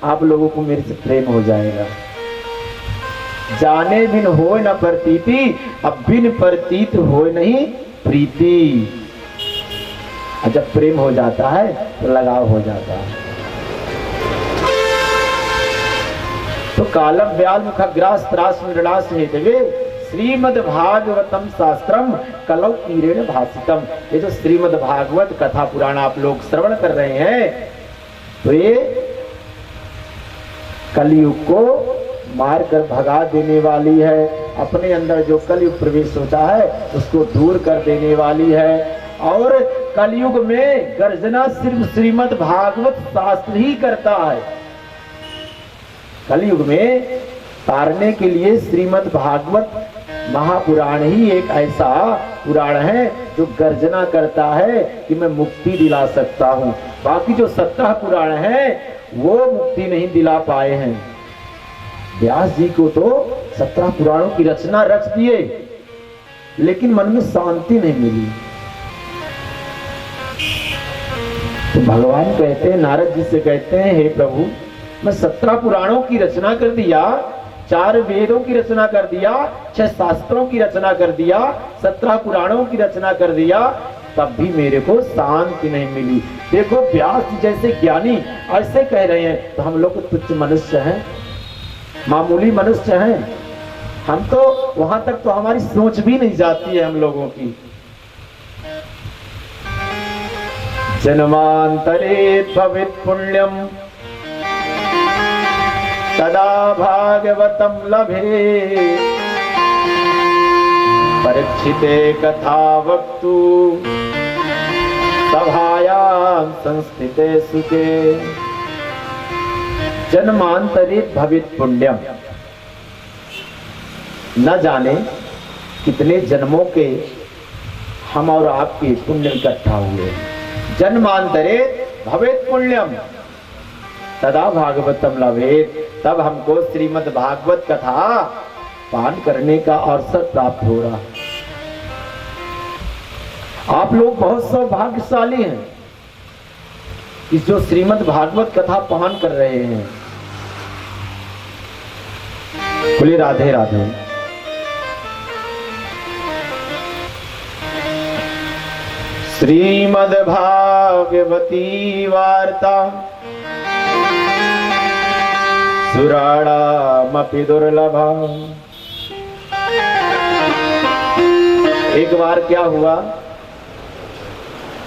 आप लोगों को मेरे से प्रेम हो जाएगा। जाने बिन होय न प्रतीति, अब बिन प्रतीत होय नहीं प्रीति। और जब प्रेम हो जाता है तो लगाव हो जाता है। तो कालम व्याल मुखग्रास त्रास मृणास हेतवे श्रीमद् भागवतम शास्त्रम कलौ कीरेण भाषितम। ये जो श्रीमद् भागवत कथा पुराण आप लोग श्रवण कर रहे हैं, तो ये कलयुग को मार कर भगा देने वाली है। अपने अंदर जो कलयुग प्रवेश होता है उसको दूर कर देने वाली है। और कलयुग में गर्जना सिर्फ श्रीमद् भागवत शास्त्र ही करता है। कलयुग में तारने के लिए श्रीमद् भागवत महापुराण ही एक ऐसा पुराण है जो गर्जना करता है कि मैं मुक्ति दिला सकता हूँ। बाकी जो 17 पुराण हैं वो मुक्ति नहीं दिला पाए हैं। व्यास जी को तो 17 पुराणों की रचना रच दिए, लेकिन मन में शांति नहीं मिली। तो भगवान कहते हैं, नारद जी से कहते हैं, हे प्रभु मैं 17 पुराणों की रचना कर दिया, 4 वेदों की रचना कर दिया, 6 शास्त्रों की रचना कर दिया, 17 पुराणों की रचना कर दिया, तब भी मेरे को शांति नहीं मिली। देखो व्यास जी जैसे ज्ञानी ऐसे कह रहे हैं, तो हम लोग तो तुच्छ मनुष्य हैं, मामूली मनुष्य हैं। हम तो वहां तक तो हमारी सोच भी नहीं जाती है हम लोगों की। जन्मांतरे भवेत् पुण्यम तदा भागवतम लभे परीक्षिते कथा वक्तु सभायां संस्थिते सुखे। जन्मांतरे भवेत् पुण्यम, न जाने कितने जन्मों के हम और आपके पुण्य इकट्ठा हुए। जन्मांतरे भवेत् पुण्यम तदा भागवतम लभेत, तब हमको श्रीमद् भागवत कथा पान करने का अवसर प्राप्त हो रहा। आप लोग बहुत सौभाग्यशाली हैं इस जो श्रीमद् भागवत कथा पान कर रहे हैं। बोलिए राधे राधे। श्रीमद् भागवती वार्ता सुराणामपि दुर्लभा। एक बार क्या हुआ,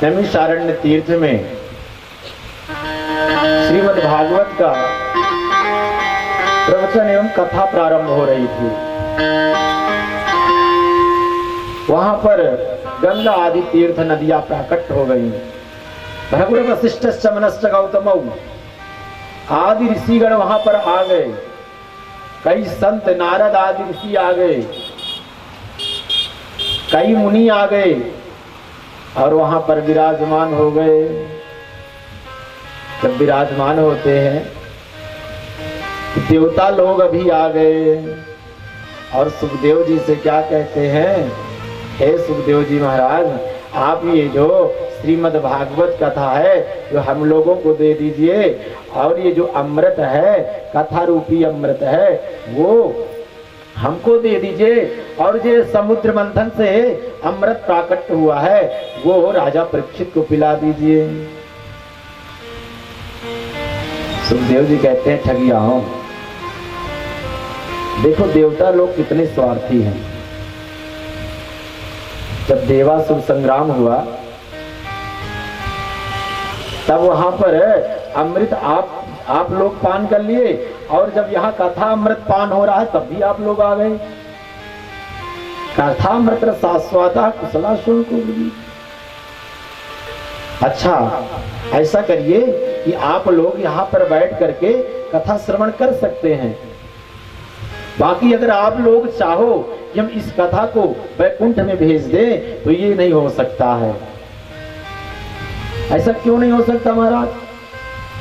नैमिषारण्य तीर्थ में श्रीमद् भागवत का प्रवचन एवं कथा प्रारंभ हो रही थी। वहां पर गंगा आदि तीर्थ नदियां प्राकट हो गई। भृगु वशिष्ठ शमनश्च गौतमौ आदि ऋषिगण वहां पर आ गए। कई संत नारद आदि ऋषि आ गए, कई मुनि आ गए और वहां पर विराजमान हो गए। जब विराजमान होते हैं तो देवता लोग अभी आ गए और सुखदेव जी से क्या कहते हैं, हे सुखदेव जी महाराज, आप ये जो श्रीमद् भागवत कथा है जो हम लोगों को दे दीजिए, और ये जो अमृत है, कथा रूपी अमृत है, वो हमको दे दीजिए, और जो समुद्र मंथन से अमृत प्राकट हुआ है वो राजा परीक्षित को पिला दीजिए। सुखदेव जी कहते हैं, ठगियाओं, देखो देवता लोग कितने स्वार्थी हैं। जब देवासुर संग्राम हुआ तब वहां पर अमृत आप लोग पान कर लिए, और जब यहाँ कथा अमृत पान हो रहा है तब भी आप लोग आ गए। कथा अमृत शाश्वता कुशला शुल्क। अच्छा ऐसा करिए कि आप लोग यहाँ पर बैठ करके कथा श्रवण कर सकते हैं। बाकी अगर आप लोग चाहो कि हम इस कथा को वैकुंठ में भेज दें तो ये नहीं हो सकता है। ऐसा क्यों नहीं हो सकता महाराज?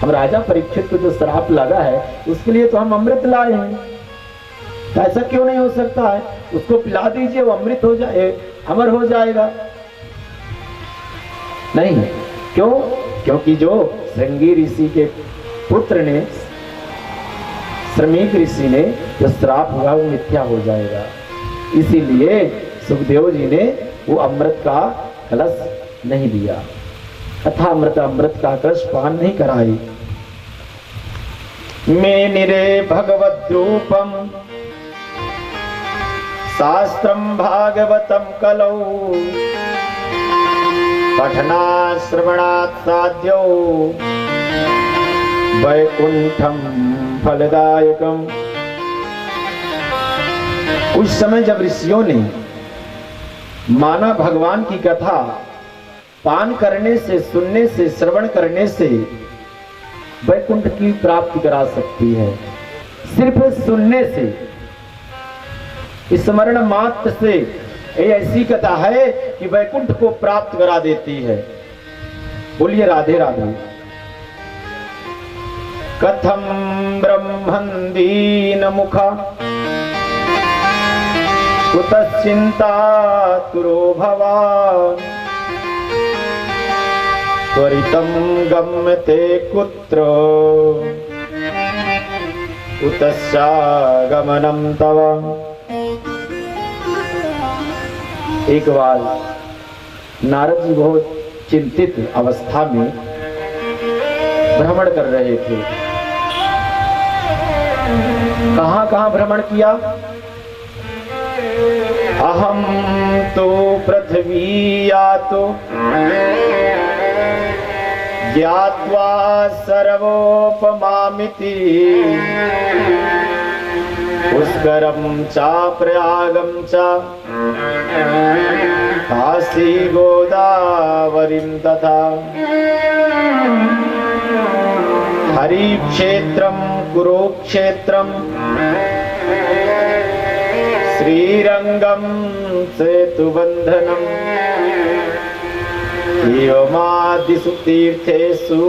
हम राजा परीक्षित को जो श्राप लगा है उसके लिए तो हम अमृत लाए हैं, तो ऐसा क्यों नहीं हो सकता है? उसको पिला दीजिए, वो अमृत हो जाए, अमर हो जाएगा। नहीं, क्यों? क्योंकि जो श्रृंगी ऋषि के पुत्र ने श्रमिक ऋषि ने जो श्राप हुआ वो मिथ्या हो जाएगा। इसीलिए सुखदेव जी ने वो अमृत का कलश नहीं दिया, अथा अमृत का कलश पान नहीं कराई। मे निरे भगवत रूपम शास्त्रम भागवतम कलौ पठना श्रवणात् साध्यो वैकुंठम फलदायकम। उस समय जब ऋषियों ने माना भगवान की कथा पान करने से, सुनने से, श्रवण करने से वैकुंठ की प्राप्ति करा सकती है, सिर्फ सुनने से, स्मरण मात्र से, ये ऐसी कथा है कि वैकुंठ को प्राप्त करा देती है। बोलिए राधे राधे। कथम ब्रह्मन् दीन मुखा कुतश्चिन्तातुरो भवान् त्वरितं गम्यते कुत्र कुतश्चागमनं तव। एक बार नारद जी बहुत चिंतित अवस्था में भ्रमण कर रहे थे। कहां कहां भ्रमण किया? अहम तो पृथ्वी यातो ज्ञात्वा सर्वोपमामिति पुष्करम चा प्रयागम चा काशी गोदावरीं तथा हरिक्षेत्रम कुरुक्षेत्रम श्रीरंगम सेतुबंधनम एवमादिषु तीर्थेषु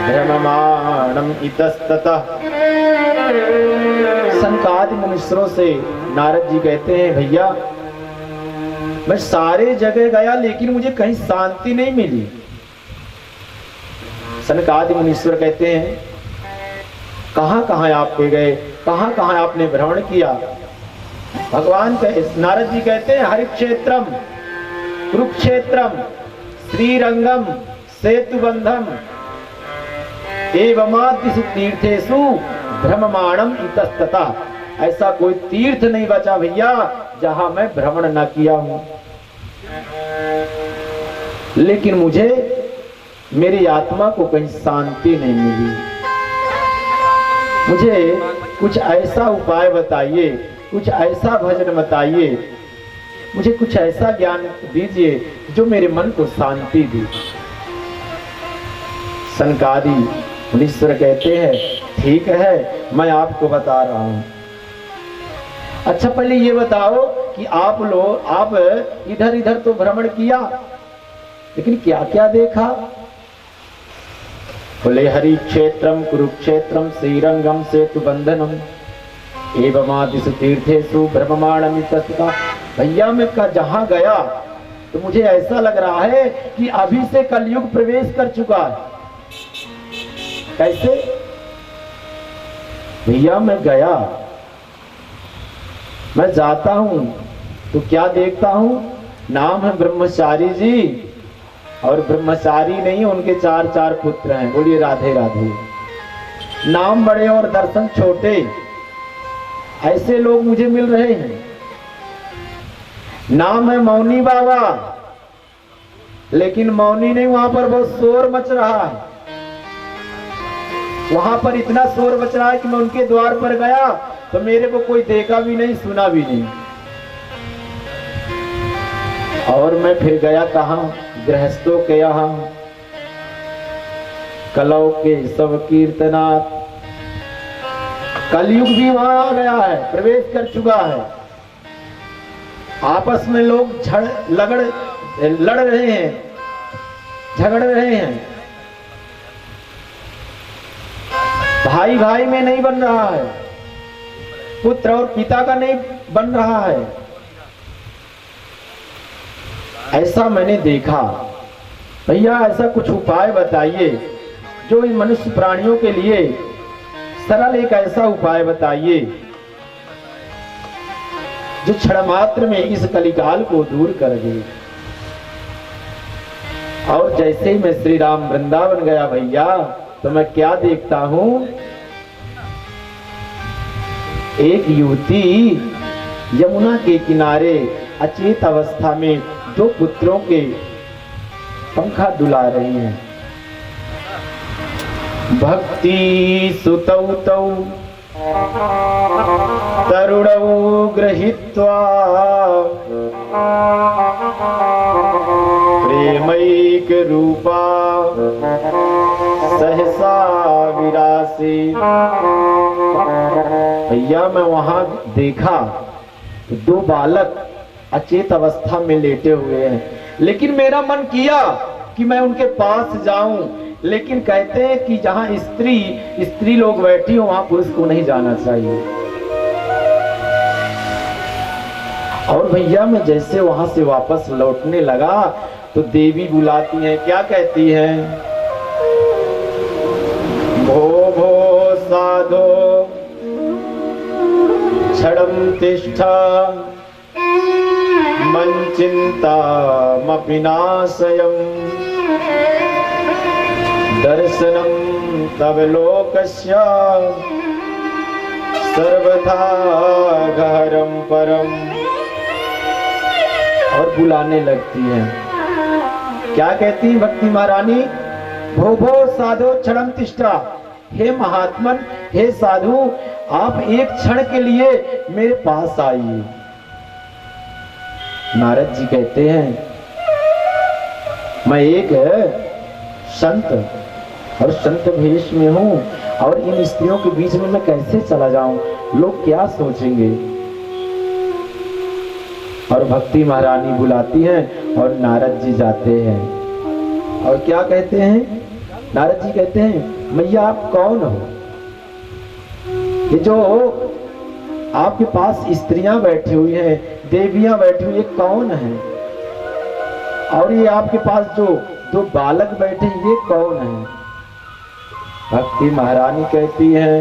भ्रममाणं इतस्ततः। सनकादि मुनीश्वरों से नारद जी कहते हैं, भैया मैं सारे जगह गया लेकिन मुझे कहीं शांति नहीं मिली। सनकादि मुनीश्वर कहते हैं, कहां कहां आप पे गए, कहां कहां आपने भ्रमण किया? भगवान नारद जी कहते हैं, हरिक्षेत्रम कुरुक्षेत्रम श्रीरंगम सेतुबंधम एवमादिषु तीर्थेषु भ्रममाणम इतस्ततः। ऐसा कोई तीर्थ नहीं बचा भैया जहां मैं भ्रमण न किया हूं। लेकिन मुझे मेरी आत्मा को कहीं शांति नहीं मिली। मुझे कुछ ऐसा उपाय बताइए, कुछ ऐसा भजन बताइए, मुझे कुछ ऐसा ज्ञान दीजिए जो मेरे मन को शांति दे। सनकादि मुनीश्वर कहते हैं, ठीक है मैं आपको बता रहा हूं। अच्छा पहले ये बताओ कि आप इधर इधर तो भ्रमण किया लेकिन क्या क्या देखा? बोले हरिक्षेत्रम कुरुक्षेत्रम श्रीरंगम सेतुबंधनम एवमादिषु तीर्थेषु भ्रममाणं इतस्ततः। भैया मैं जहां गया तो मुझे ऐसा लग रहा है कि अभी से कलयुग प्रवेश कर चुका है। कैसे? भैया मैं गया, मैं जाता हूं तो क्या देखता हूं? नाम है ब्रह्मचारी जी, और ब्रह्मचारी नहीं उनके 4 पुत्र हैं। बोलिए राधे राधे। नाम बड़े और दर्शन छोटे, ऐसे लोग मुझे मिल रहे हैं। नाम है मौनी बाबा, लेकिन मौनी नहीं, वहां पर बहुत शोर मच रहा है। वहां पर इतना शोर मच रहा है कि मैं उनके द्वार पर गया तो मेरे को कोई देखा भी नहीं, सुना भी नहीं। और मैं फिर गया कहां? गृहस्थों के यहां कलौ के सब कीर्तनाथ। कलयुग भी वहां आ गया है, प्रवेश कर चुका है। आपस में लोग लड़ रहे हैं, झगड़ रहे हैं। भाई भाई में नहीं बन रहा है, पुत्र और पिता का नहीं बन रहा है। ऐसा मैंने देखा। भैया ऐसा कुछ उपाय बताइए जो इन मनुष्य प्राणियों के लिए सरल एक ऐसा उपाय बताइए जो क्षण मात्र में इस कलिकाल को दूर कर दे। और जैसे ही मैं श्री राम वृंदावन गया भैया, तो मैं क्या देखता हूं, एक युवती यमुना के किनारे अचेत अवस्था में दो पुत्रों के पंखा डुला रही हैं। भक्ति सुतौ तौ तरुणौ गृहीत्वा प्रेमैक रूपा सहसा विरासी। भैया मैं वहां देखा तो दो बालक अचेत अवस्था में लेटे हुए हैं, लेकिन मेरा मन किया कि मैं उनके पास जाऊं, लेकिन कहते हैं कि जहां स्त्री लोग बैठी हो वहां पुरुष को नहीं जाना चाहिए। और भैया मैं जैसे वहां से वापस लौटने लगा तो देवी बुलाती हैं, क्या कहती हैं, भो भो साधो क्षणं तिष्ठा मन चिंतामपि नाशयम् दर्शनं तव लोकस्य सर्वथा गहरं परम। और बुलाने लगती हैं, क्या कहती है भक्ति महारानी, भो भो साधु क्षणं तिष्ठा, हे महात्मन, हे साधु, आप एक क्षण के लिए मेरे पास आइए। नारद जी कहते हैं, मैं एक संत और संत भेष में हूं और इन स्त्रियों के बीच में मैं कैसे चला जाऊं, लोग क्या सोचेंगे। और भक्ति महारानी बुलाती हैं और नारद जी जाते हैं और क्या कहते हैं, नारद जी कहते हैं, मैया आप कौन हो, ये जो आपके पास स्त्रियां बैठी हुई हैं, देवियां बैठी हुई, ये कौन है, और ये आपके पास जो दो बालक बैठे ये कौन है। भक्ति महारानी कहती है,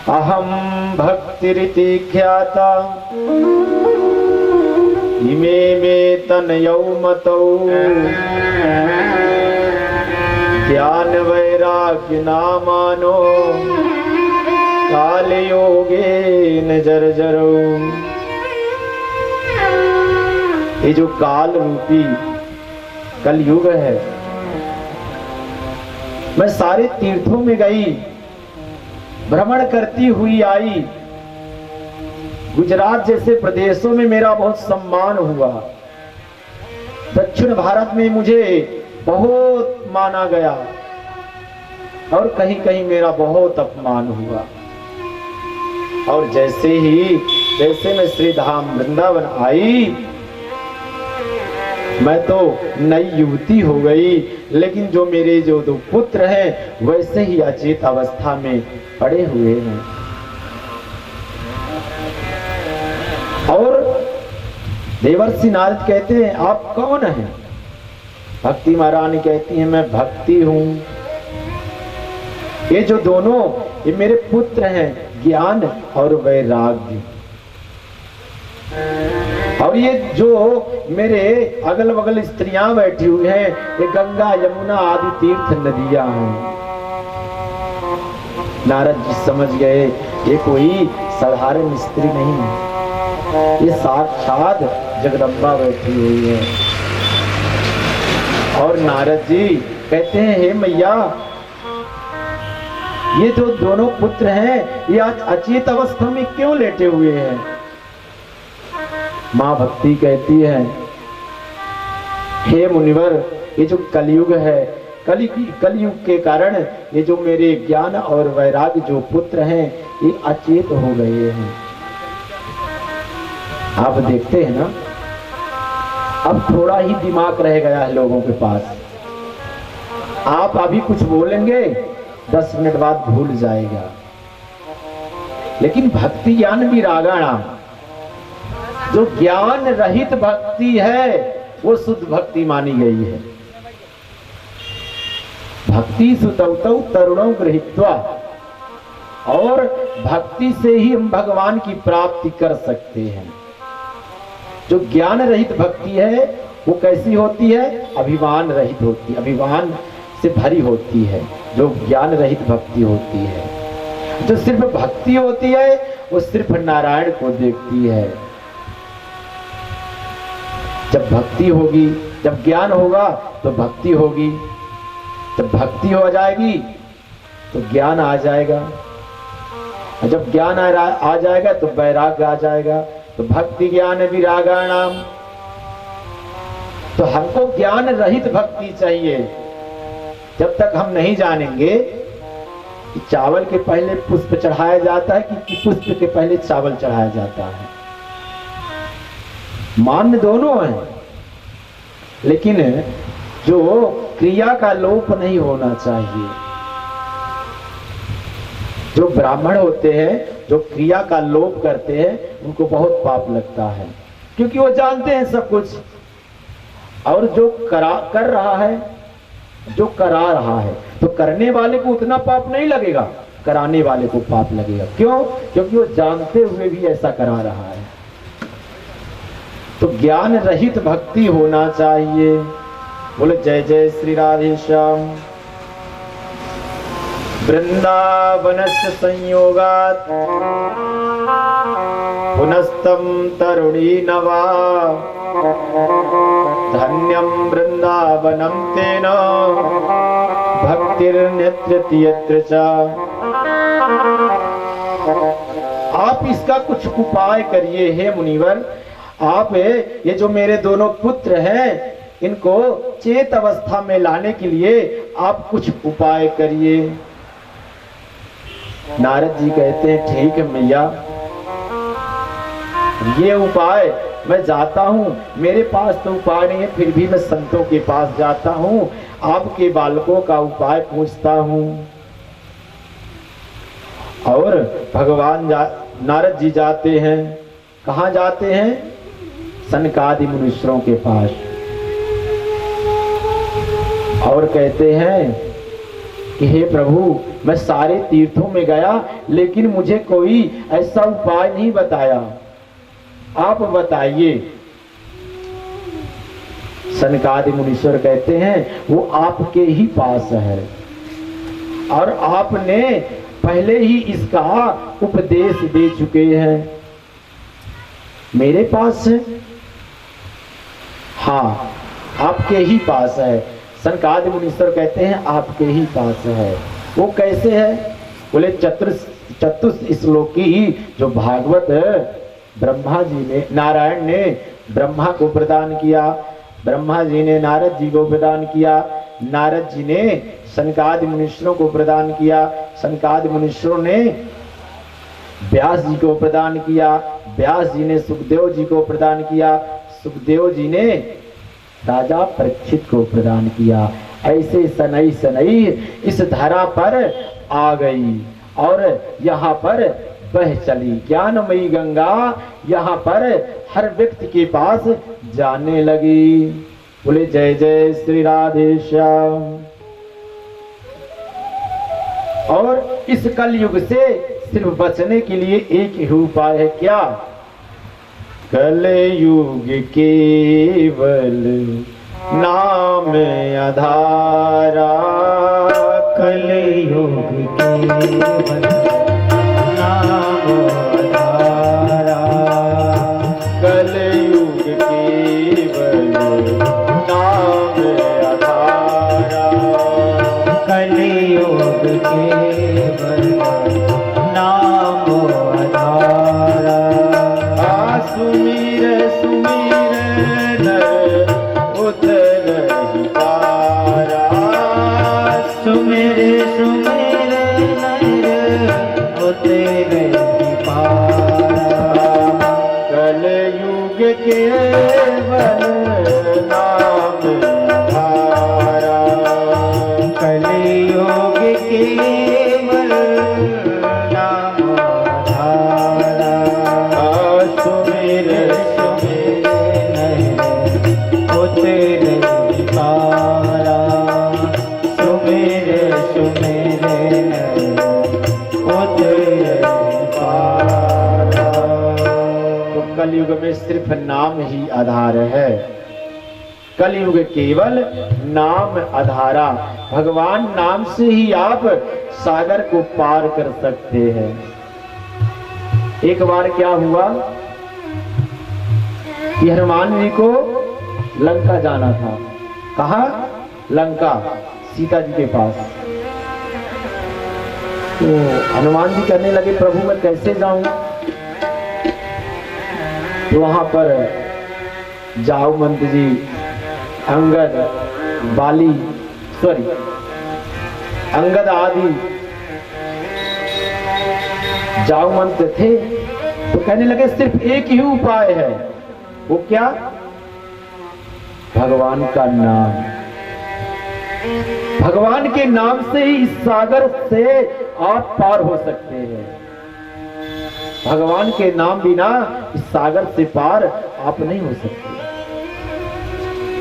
अहम भक्तिरिति ख्याता इमे मे तनयौ मतौ ज्ञान वैराग्य नामानो काल योगेन जर्जरौ। ये जो काल रूपी कलयुग है, मैं सारे तीर्थों में गई, भ्रमण करती हुई आई, गुजरात जैसे प्रदेशों में मेरा बहुत सम्मान हुआ, दक्षिण भारत में मुझे बहुत माना गया और कहीं कहीं मेरा बहुत अपमान हुआ। और जैसे मैं श्री धाम वृंदावन आई, मैं तो नई युवती हो गई, लेकिन जो मेरे जो दो पुत्र हैं वैसे ही अचेत अवस्था में पड़े हुए हैं। और देवर्षि नारद कहते हैं, आप कौन हैं। भक्ति महारानी कहती है, मैं भक्ति हूं। ये जो दोनों ये मेरे पुत्र हैं, ज्ञान और वैराग्य। और ये जो मेरे अगल बगल स्त्रियां बैठी हुई हैं, ये गंगा यमुना आदि तीर्थ नदियां हैं। नारद जी समझ गए ये कोई साधारण स्त्री नहीं है, ये साक्षात जगदम्बा बैठी हुई है। और नारद जी कहते हैं, हे मैया, ये जो दोनों पुत्र हैं ये आज अचेत अवस्था में क्यों लेटे हुए हैं। मां भक्ति कहती है, हे मुनिवर, ये जो कलयुग है, कलयुग के कारण ये जो मेरे ज्ञान और वैराग्य जो पुत्र हैं ये अचेत हो गए हैं। आप देखते हैं ना, अब थोड़ा ही दिमाग रह गया है लोगों के पास। आप अभी कुछ बोलेंगे 10 मिनट बाद भूल जाएगा। लेकिन भक्ति ज्ञान विरागाणाम, जो ज्ञान रहित भक्ति है वो शुद्ध भक्ति मानी गई है। भक्ति सुतौतौ तरुणौ गृहीत्वा, और भक्ति से ही हम भगवान की प्राप्ति कर सकते हैं। जो ज्ञान रहित भक्ति है वो कैसी होती है? अभिमान रहित होती है, अभिमान से भरी होती है जो ज्ञान रहित भक्ति होती है। जो सिर्फ भक्ति होती है वो सिर्फ नारायण को देखती है। जब भक्ति होगी, जब ज्ञान होगा तो भक्ति होगी, जब भक्ति हो जाएगी तो ज्ञान आ जाएगा, और जब ज्ञान आ जाएगा तो वैराग्य आ जाएगा। तो भक्ति ज्ञान विरागाणाम, तो हमको ज्ञान रहित भक्ति चाहिए। जब तक हम नहीं जानेंगे कि चावल के पहले पुष्प चढ़ाया जाता है कि पुष्प के पहले चावल चढ़ाया जाता है, मान्य दोनों हैं, लेकिन जो क्रिया का लोप नहीं होना चाहिए। जो ब्राह्मण होते हैं जो क्रिया का लोप करते हैं उनको बहुत पाप लगता है, क्योंकि वो जानते हैं सब कुछ। और जो कर रहा है, जो करा रहा है, तो करने वाले को उतना पाप नहीं लगेगा, कराने वाले को पाप लगेगा। क्यों? क्योंकि वो जानते हुए भी ऐसा करा रहा है। तो ज्ञान रहित भक्ति होना चाहिए। बोले जय जय श्री राधे श्याम। वृंदावनस्य संयोगात् पुनस्तं तरुणी नवा, धन्यं वृंदावनं तेन भक्तिर्नेत्रति यत्र च। आप इसका कुछ उपाय करिए हे मुनिवर। आप ये जो मेरे दोनों पुत्र हैं इनको चेत अवस्था में लाने के लिए आप कुछ उपाय करिए। नारद जी कहते हैं ठीक है मैया, ये उपाय मैं जाता हूँ, मेरे पास तो उपाय नहीं है, फिर भी मैं संतों के पास जाता हूँ, आपके बालकों का उपाय पूछता हूँ। और भगवान नारद जी जाते हैं, कहाँ जाते हैं? सनकादि मुनीश्वरों के पास, और कहते हैं कि हे प्रभु, मैं सारे तीर्थों में गया लेकिन मुझे कोई ऐसा उपाय नहीं बताया, आप बताइए। सनकादि मुनीश्वर कहते हैं वो आपके ही पास है, और आपने पहले ही इसका उपदेश दे चुके हैं। मेरे पास है? हाँ, आपके ही पास है। सनकादि मुनीश्वर कहते हैं आपके ही पास है। वो कैसे है? बोले चतुश्लोकी जो भागवत ब्रह्मा जी ने, नारायण ने ब्रह्मा को प्रदान किया, ब्रह्मा जी ने नारद जी को प्रदान किया, नारद जी ने सनकादि मुनीश्वरों को प्रदान किया, सनकादि मुनीश्वरों ने व्यास जी को प्रदान किया, व्यास जी ने सुखदेव जी को प्रदान किया, सुखदेव जी ने राजा परीक्षित को प्रदान किया। ऐसे सनई सनई इस धरा पर आ गई और यहाँ पर बह चली ज्ञानमयी गंगा, यहाँ पर हर व्यक्ति के पास जाने लगी। बोले जय जय श्री राधे श्याम। और इस कलयुग से सिर्फ बचने के लिए एक ही उपाय है, क्या? कलयुग केवल नाम आधारा, कलयुग केवल नाम आधारा, कलयुग केवल नाम आधारा, कलयुग केवल नाम आधारा। सुमीर सुमीर नर उतर ही पारा, सुमेर सुमेर नर उतर ही पारा, कलयुग केवल नाम आधारा, कलयुग केवल नाम आधारा। सुमीर सुमेर नर उतर ही पारा, सुमेर कलयुग में सिर्फ नाम ही आधार है। कलयुग केवल नाम आधारा। भगवान नाम से ही आप सागर को पार कर सकते हैं। एक बार क्या हुआ कि हनुमान जी को लंका जाना था। कहा? लंका, सीता जी के पास। तो हनुमान जी कहने लगे प्रभु मैं कैसे जाऊं? तो वहां पर जामवंत जी, अंगद, बाली, अंगद आदि जामवंत थे। तो कहने लगे सिर्फ एक ही उपाय है। वो क्या? भगवान का नाम। भगवान के नाम से ही इस सागर से आप पार हो सकते हैं। भगवान के नाम बिना इस सागर से पार आप नहीं हो सकते।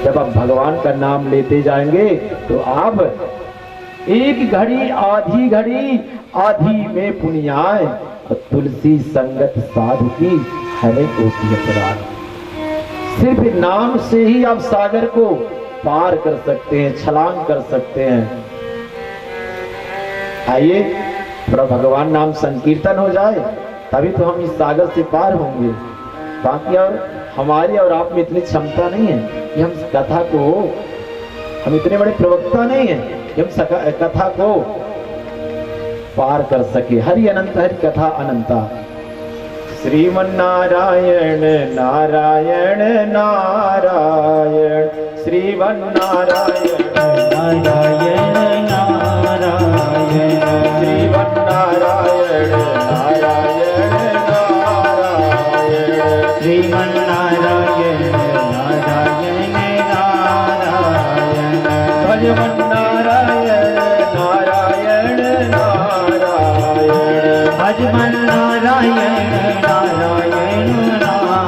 जब आप भगवान का नाम लेते जाएंगे तो आप एक घड़ी आधी में पुण्याय और तुलसी संगत साधु की हरे कोटि अपराध। सिर्फ नाम से ही आप सागर को पार कर सकते हैं, छलांग कर सकते हैं। आइए थोड़ा भगवान नाम संकीर्तन हो जाए, तभी तो हम इस सागर से पार होंगे। बाकी और हमारी और आप में इतनी क्षमता नहीं है कि हम कथा को, हम इतने बड़े प्रवक्ता नहीं है कि हम कथा को पार कर सके। हरि अनंत हरि कथा अनंता। श्रीमन्नारायण नारायण नारायण, श्रीमन्नारायण नारायण नारायण, श्रीमन्नारायण नारायण नारायण, श्रीमन्नारायण नारायण नारायण, भजमन्नारायण नारायण नारायण, भजमन्नारायण नारायण नारायण,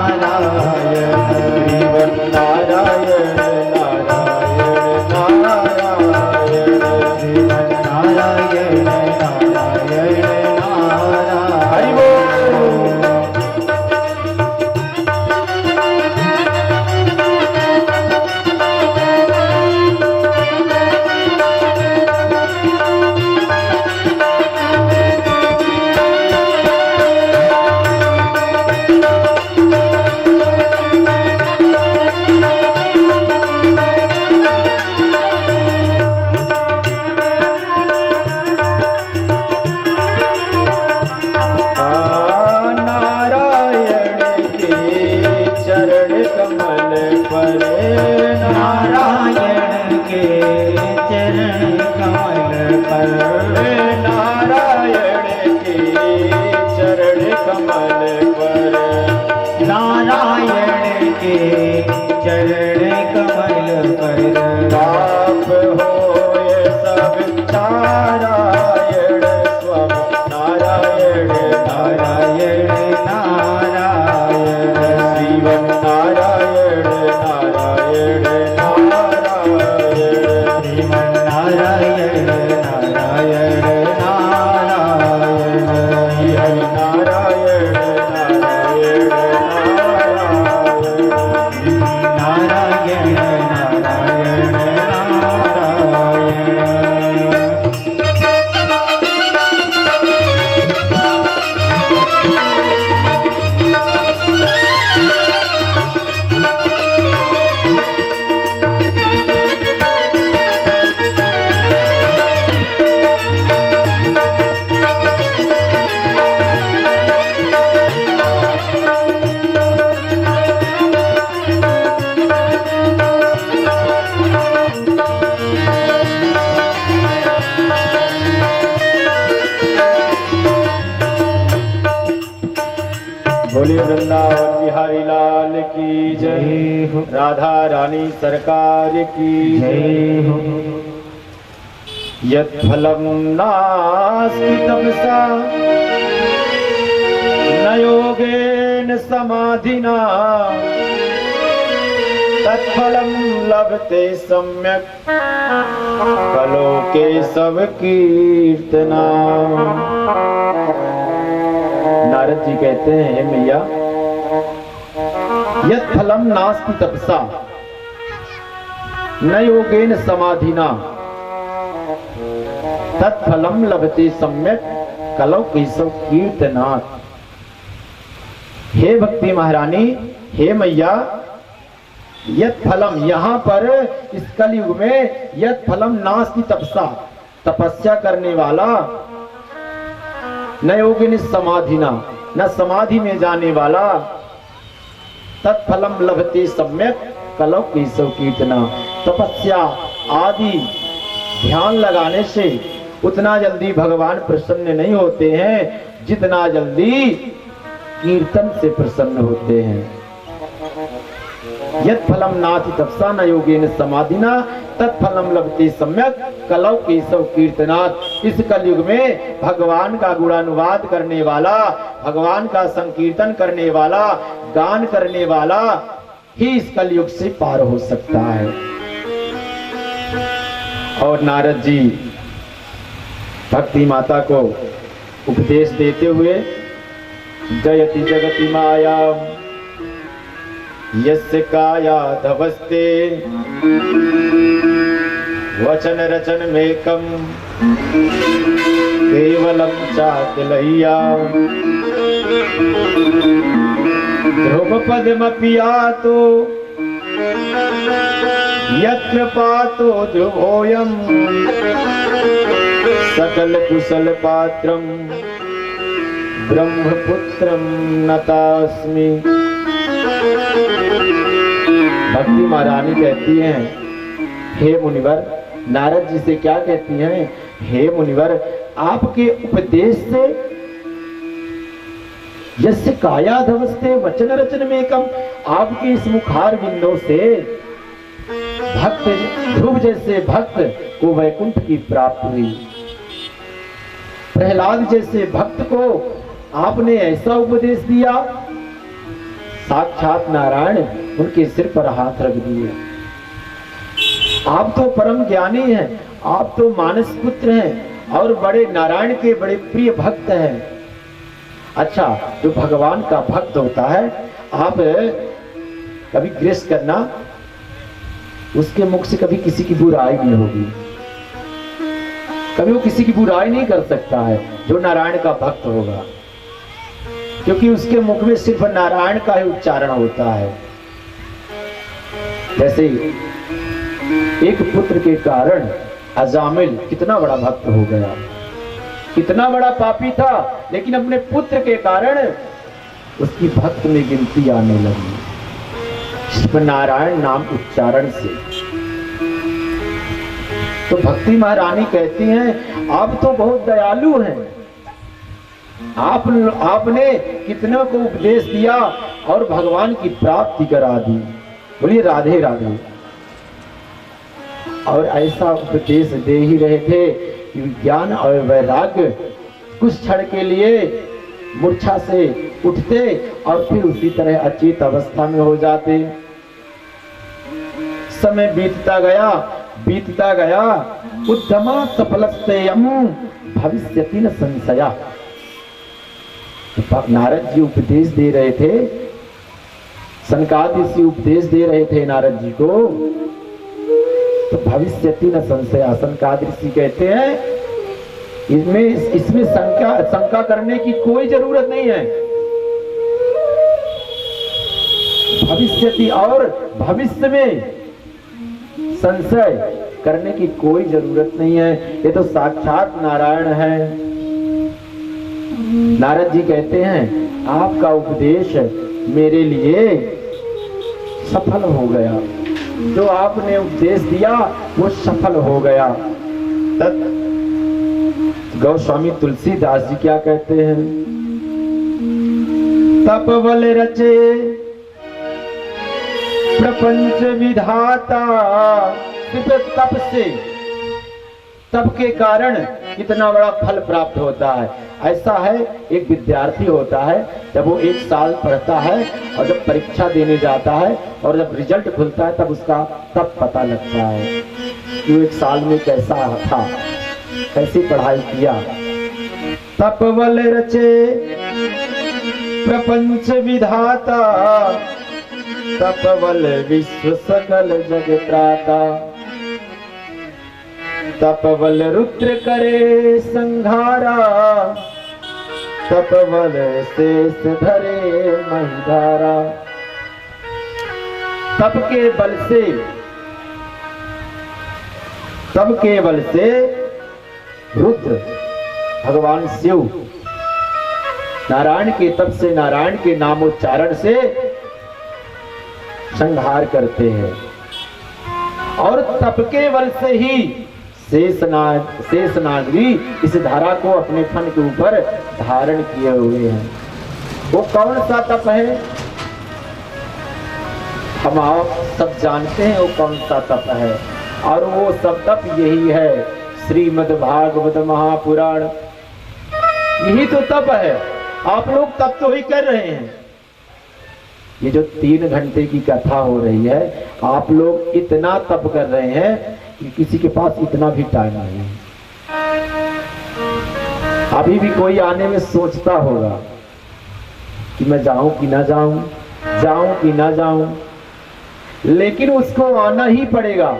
श्रीमन्नारायण नारायण नारायण, नारायण नारायण नारायण। हरि बोल। नारायण के चरण कमल पर, नारायण के चरण कमल पर, नारायण के चरण कमल पर, पाप होए सब नारायण स्वामी नारायण नारायण नारायण, जीवन नारायण नारायण नारायण, श्रीमन्नारायण नारायण नारायण, हरि नारायण नारायण नारायण, नारायण नारायण नारायण। बोलिए वृंदावन बिहारी लाल की जय हो, राधा रानी सरकार की जय हो। यत् फलं नास्ति तपसा न योगेन समाधिना, तत्फलं लभते सम्यक् कलो के सब कीर्तना। नारद जी कहते हैं, हे मैया यत् फलम नास्ति तपसा न योगेन समाधिना तत्फलम लभते सम्यक कलौ केशव कीर्तनाथ। हे भक्ति महारानी, हे मैया, यत् फलम, यहां पर इस कलयुग में यत् फलम नास्ति तपसा, तपस्या करने वाला, न योगिन समाधिना, न समाधि में जाने वाला, तत्फलम लभते सम्यक कलौ केशव कीर्तना, तपस्या आदि ध्यान लगाने से उतना जल्दी भगवान प्रसन्न नहीं होते हैं जितना जल्दी कीर्तन से प्रसन्न होते हैं। यत् फलम नास्ति तपसा न योगेन समाधिना तत्फलम लभते सम्यक कलौ केशव कीर्तनात्। इस कलयुग में भगवान का गुणानुवाद करने वाला, भगवान का संकीर्तन करने वाला, गान करने वाला ही इस कलयुग से पार हो सकता है। और नारद जी भक्ति माता को उपदेश देते हुए जयति जगति माया यस्य काया धवस्ते वचन रचन मेकम केवलम चातिलय्या ध्रुव पदमपियातो यत्र पातो ध्रुवोयम सकल कुशल पात्रम ब्रह्मपुत्रम नतास्मि। भक्ति महारानी कहती हैं, हे मुनिवर, नारद जी से क्या कहती हैं, हे मुनिवर, आपके उपदेश से यस्य काया धवस्ते वचन रचन में कम, आपके इस मुखार बिंदों से भक्त ध्रुव जैसे भक्त को वैकुंठ की प्राप्ति हुई। प्रहलाद जैसे भक्त को आपने ऐसा उपदेश दिया, साक्षात नारायण उनके सिर पर हाथ रख दिए। आप तो परम ज्ञानी हैं, आप तो मानस पुत्र हैं और बड़े नारायण के बड़े प्रिय भक्त हैं। अच्छा, जो भगवान का भक्त होता है, आप कभी ग्रेस करना, उसके मुख से कभी किसी की बुराई नहीं होगी, कभी वो किसी की बुराई नहीं कर सकता है जो नारायण का भक्त होगा, क्योंकि उसके मुख में सिर्फ नारायण का ही उच्चारण होता है। जैसे एक पुत्र के कारण अजामिल कितना बड़ा भक्त हो गया, कितना बड़ा पापी था, लेकिन अपने पुत्र के कारण उसकी भक्त में गिनती आने लगी, सिर्फ नारायण नाम उच्चारण से। तो भक्ति महारानी कहती हैं, आप तो बहुत दयालु हैं, आपने कितने को उपदेश दिया और भगवान की प्राप्ति करा दी। बोलिए राधे राधे। और ऐसा उपदेश दे ही रहे थे कि ज्ञान और वैराग्य कुछ क्षण के लिए मूर्छा से उठते और फिर उसी तरह अचेत अवस्था में हो जाते। समय बीतता गया, उद्यमा सफलस्तेयम् भविष्यति न संशया। नारद जी उपदेश दे रहे थे, सनकादि ऋषि उपदेश दे रहे थे नारद जी को, तो भविष्यति न संशया। सनकादि ऋषि कहते हैं इसमें शंका करने की कोई जरूरत नहीं है। भविष्यति और भविष्य में संशय करने की कोई जरूरत नहीं है, ये तो साक्षात नारायण है। नारद जी कहते हैं, आपका उपदेश मेरे लिए सफल हो गया, जो आपने उपदेश दिया वो सफल हो गया। तत् गोस्वामी तुलसीदास जी क्या कहते हैं, तप बल रचे प्रपंच विधाता। सिर्फ तप से, तप के कारण कितना बड़ा फल प्राप्त होता है। ऐसा है, एक विद्यार्थी होता है, जब वो 1 साल पढ़ता है और जब परीक्षा देने जाता है और जब रिजल्ट खुलता है तब उसका तब पता लगता है कि वो 1 साल में कैसा था, कैसी पढ़ाई किया। तप बल रचे प्रपंच विधाता तपबल विश्व सकल जग त्राता, तपबल रुद्र करे संघारा, तपबल शेष धरे महिधारा। तप के बल से रुद्र भगवान शिव नारायण के तप से, नारायण के नामोच्चारण से संहार करते हैं। और तप के बल से ही शेषनाग भी इस धारा को अपने फन के ऊपर धारण किए हुए हैं। वो कौन सा तप है? हम आप सब जानते हैं वो कौन सा तप है, और वो सब तप यही है, श्रीमद् भागवत महापुराण। यही तो तप है। आप लोग तप तो ही कर रहे हैं। ये जो 3 घंटे की कथा हो रही है, आप लोग इतना तप कर रहे हैं कि किसी के पास इतना भी टाइम नहीं है। अभी भी कोई आने में सोचता होगा कि मैं जाऊं कि ना जाऊं, जाऊं कि ना जाऊं, लेकिन उसको आना ही पड़ेगा।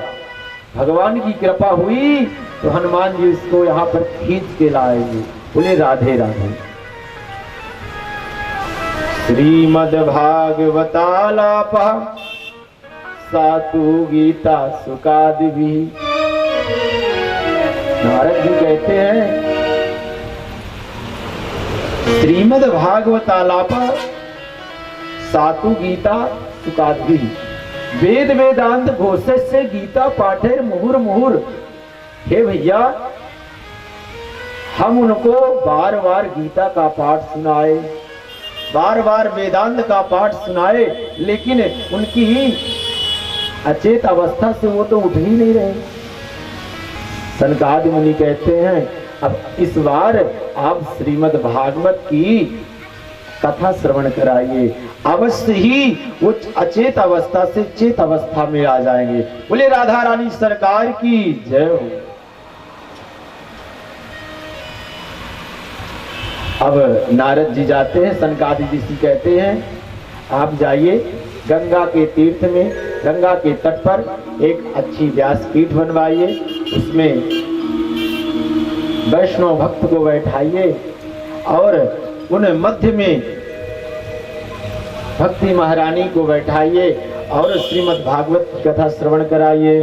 भगवान की कृपा हुई तो हनुमान जी इसको यहाँ पर खींच के लाएंगे। बोले राधे राधे। श्रीमद् भागवतालापा सातु गीता सुकादिभी। नारद जी कहते हैं श्रीमद् भागवतालापा सातु गीता सुकादिभी। वेद वेदांत घोषे से गीता पाठे मुहुर मुहुर। हे भैया, हम उनको बार बार गीता का पाठ सुनाए, बार बार वेदांत का पाठ सुनाए, लेकिन उनकी ही अचेत अवस्था से वो तो उठ ही नहीं रहे। सनकादि मुनि कहते हैं अब इस बार आप श्रीमद् भागवत की कथा श्रवण कराइए, अवश्य ही वो अचेत अवस्था से चेत अवस्था में आ जाएंगे। बोले राधा रानी सरकार की जय हो। अब नारद जी जाते हैं, सनकादि जी से कहते हैं आप जाइए गंगा के तीर्थ में, गंगा के तट पर एक अच्छी व्यासपीठ बनवाइए, उसमें वैष्णव भक्त को बैठाइए और उन मध्य में भक्ति महारानी को बैठाइए और श्रीमद् भागवत की कथा श्रवण कराइए।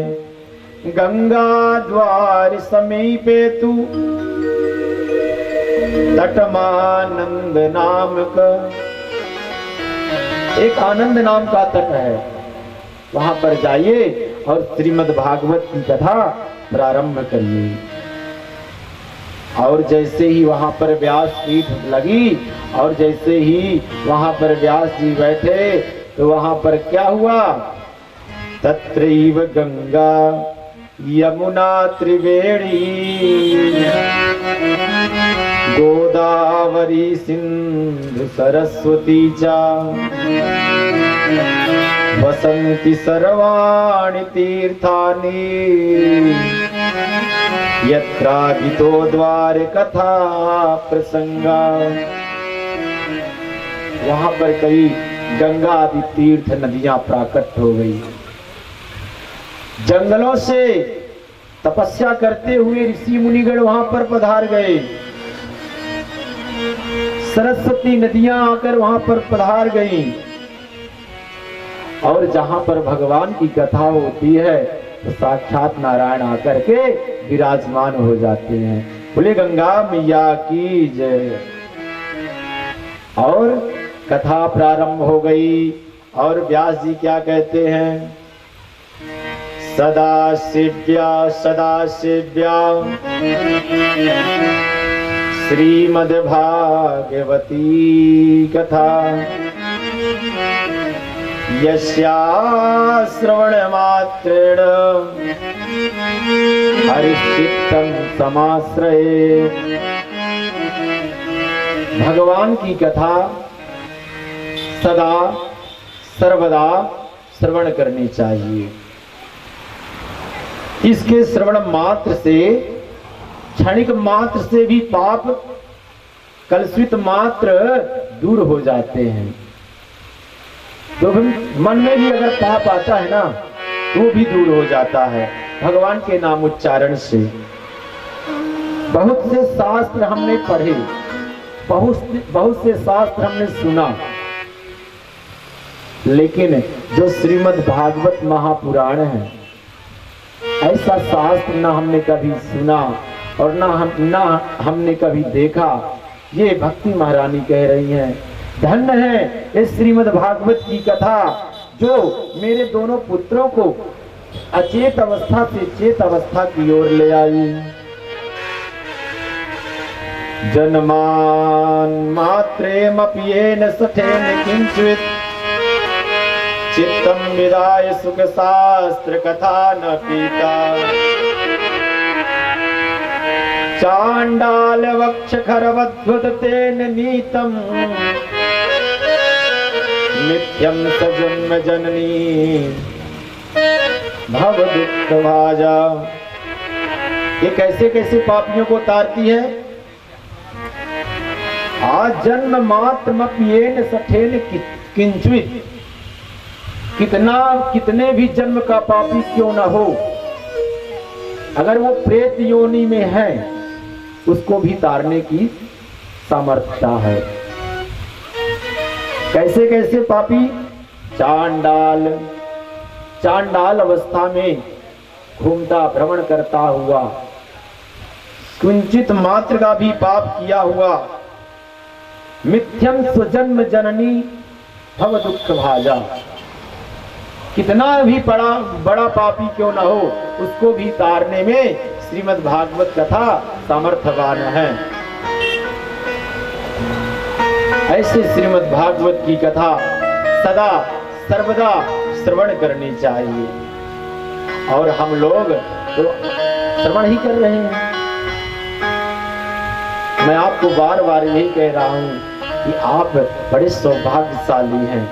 गंगा द्वार समीपे तू तटमानंद नाम का एक आनंद नाम का तट है, वहां पर जाइए और श्रीमद् भागवत की कथा प्रारंभ करिए। और जैसे ही वहां पर व्यास पीठ लगी और जैसे ही वहां पर व्यास जी बैठे तो वहां पर क्या हुआ? तत्रैव गंगा यमुना त्रिवेणी गोदावरी सिंधु सरस्वती चा वसंति सर्वाणि तीर्थानि यत्रागितो द्वार कथा प्रसंगा। वहां पर कई गंगा आदि तीर्थ नदियां प्राकट हो गई। जंगलों से तपस्या करते हुए ऋषि मुनिगण वहां पर पधार गए। सरस्वती नदियां आकर वहां पर पधार गई और जहां पर भगवान की कथा होती है तो साक्षात नारायण आकर के विराजमान हो जाते हैं। बोले गंगा मैया की जय। और कथा प्रारंभ हो गई और व्यास जी क्या कहते हैं? सदा शिव्या श्रीमद् भागवती कथा यस्या श्रवण मात्रेण हरिचित्तम समाश्रये। भगवान की कथा सदा सर्वदा श्रवण करनी चाहिए। इसके श्रवण मात्र से, क्षणिक मात्र से भी पाप कलुषित मात्र दूर हो जाते हैं। तो मन में भी अगर पाप आता है ना तो वो भी दूर हो जाता है भगवान के नाम उच्चारण से। बहुत से शास्त्र हमने पढ़े, बहुत से शास्त्र हमने सुना, लेकिन जो श्रीमद् भागवत महापुराण है ऐसा शास्त्र ना हमने कभी सुना और ना हमने कभी देखा। ये भक्ति महारानी कह रही हैं, धन्य है इस श्रीमद् भागवत की कथा जो मेरे दोनों पुत्रों को अचेत अवस्था से चेत अवस्था की ओर ले आई। जन्मान मात्रेमप्येन सठेन किंचित् चित्तम विदाय सुख शास्त्र कथा न पीता। चांडाल वक्ष खरवद्भुत तेन नीतम मिथ्यम स जन्म जननी भव दुख भाजा। ये कैसे कैसे पापियों को तारती है। आज जन्म मात्रमप्येन सठेन किंचित्, कितने भी जन्म का पापी क्यों न हो, अगर वो प्रेत योनि में है उसको भी तारने की सामर्थ्यता है। कैसे कैसे पापी, चांडाल अवस्था में घूमता भ्रमण करता हुआ, कुंचित मात्र का भी पाप किया हुआ, मिथ्यम स्वजन्म जननी भव दुख भाजा। कितना भी बड़ा पापी क्यों न हो उसको भी तारने में श्रीमद् भागवत कथा सामर्थ्यवान है। ऐसे श्रीमद् भागवत की कथा सदा सर्वदा श्रवण करनी चाहिए और हम लोग तो श्रवण ही कर रहे हैं। मैं आपको बार बार यही कह रहा हूं कि आप बड़े सौभाग्यशाली हैं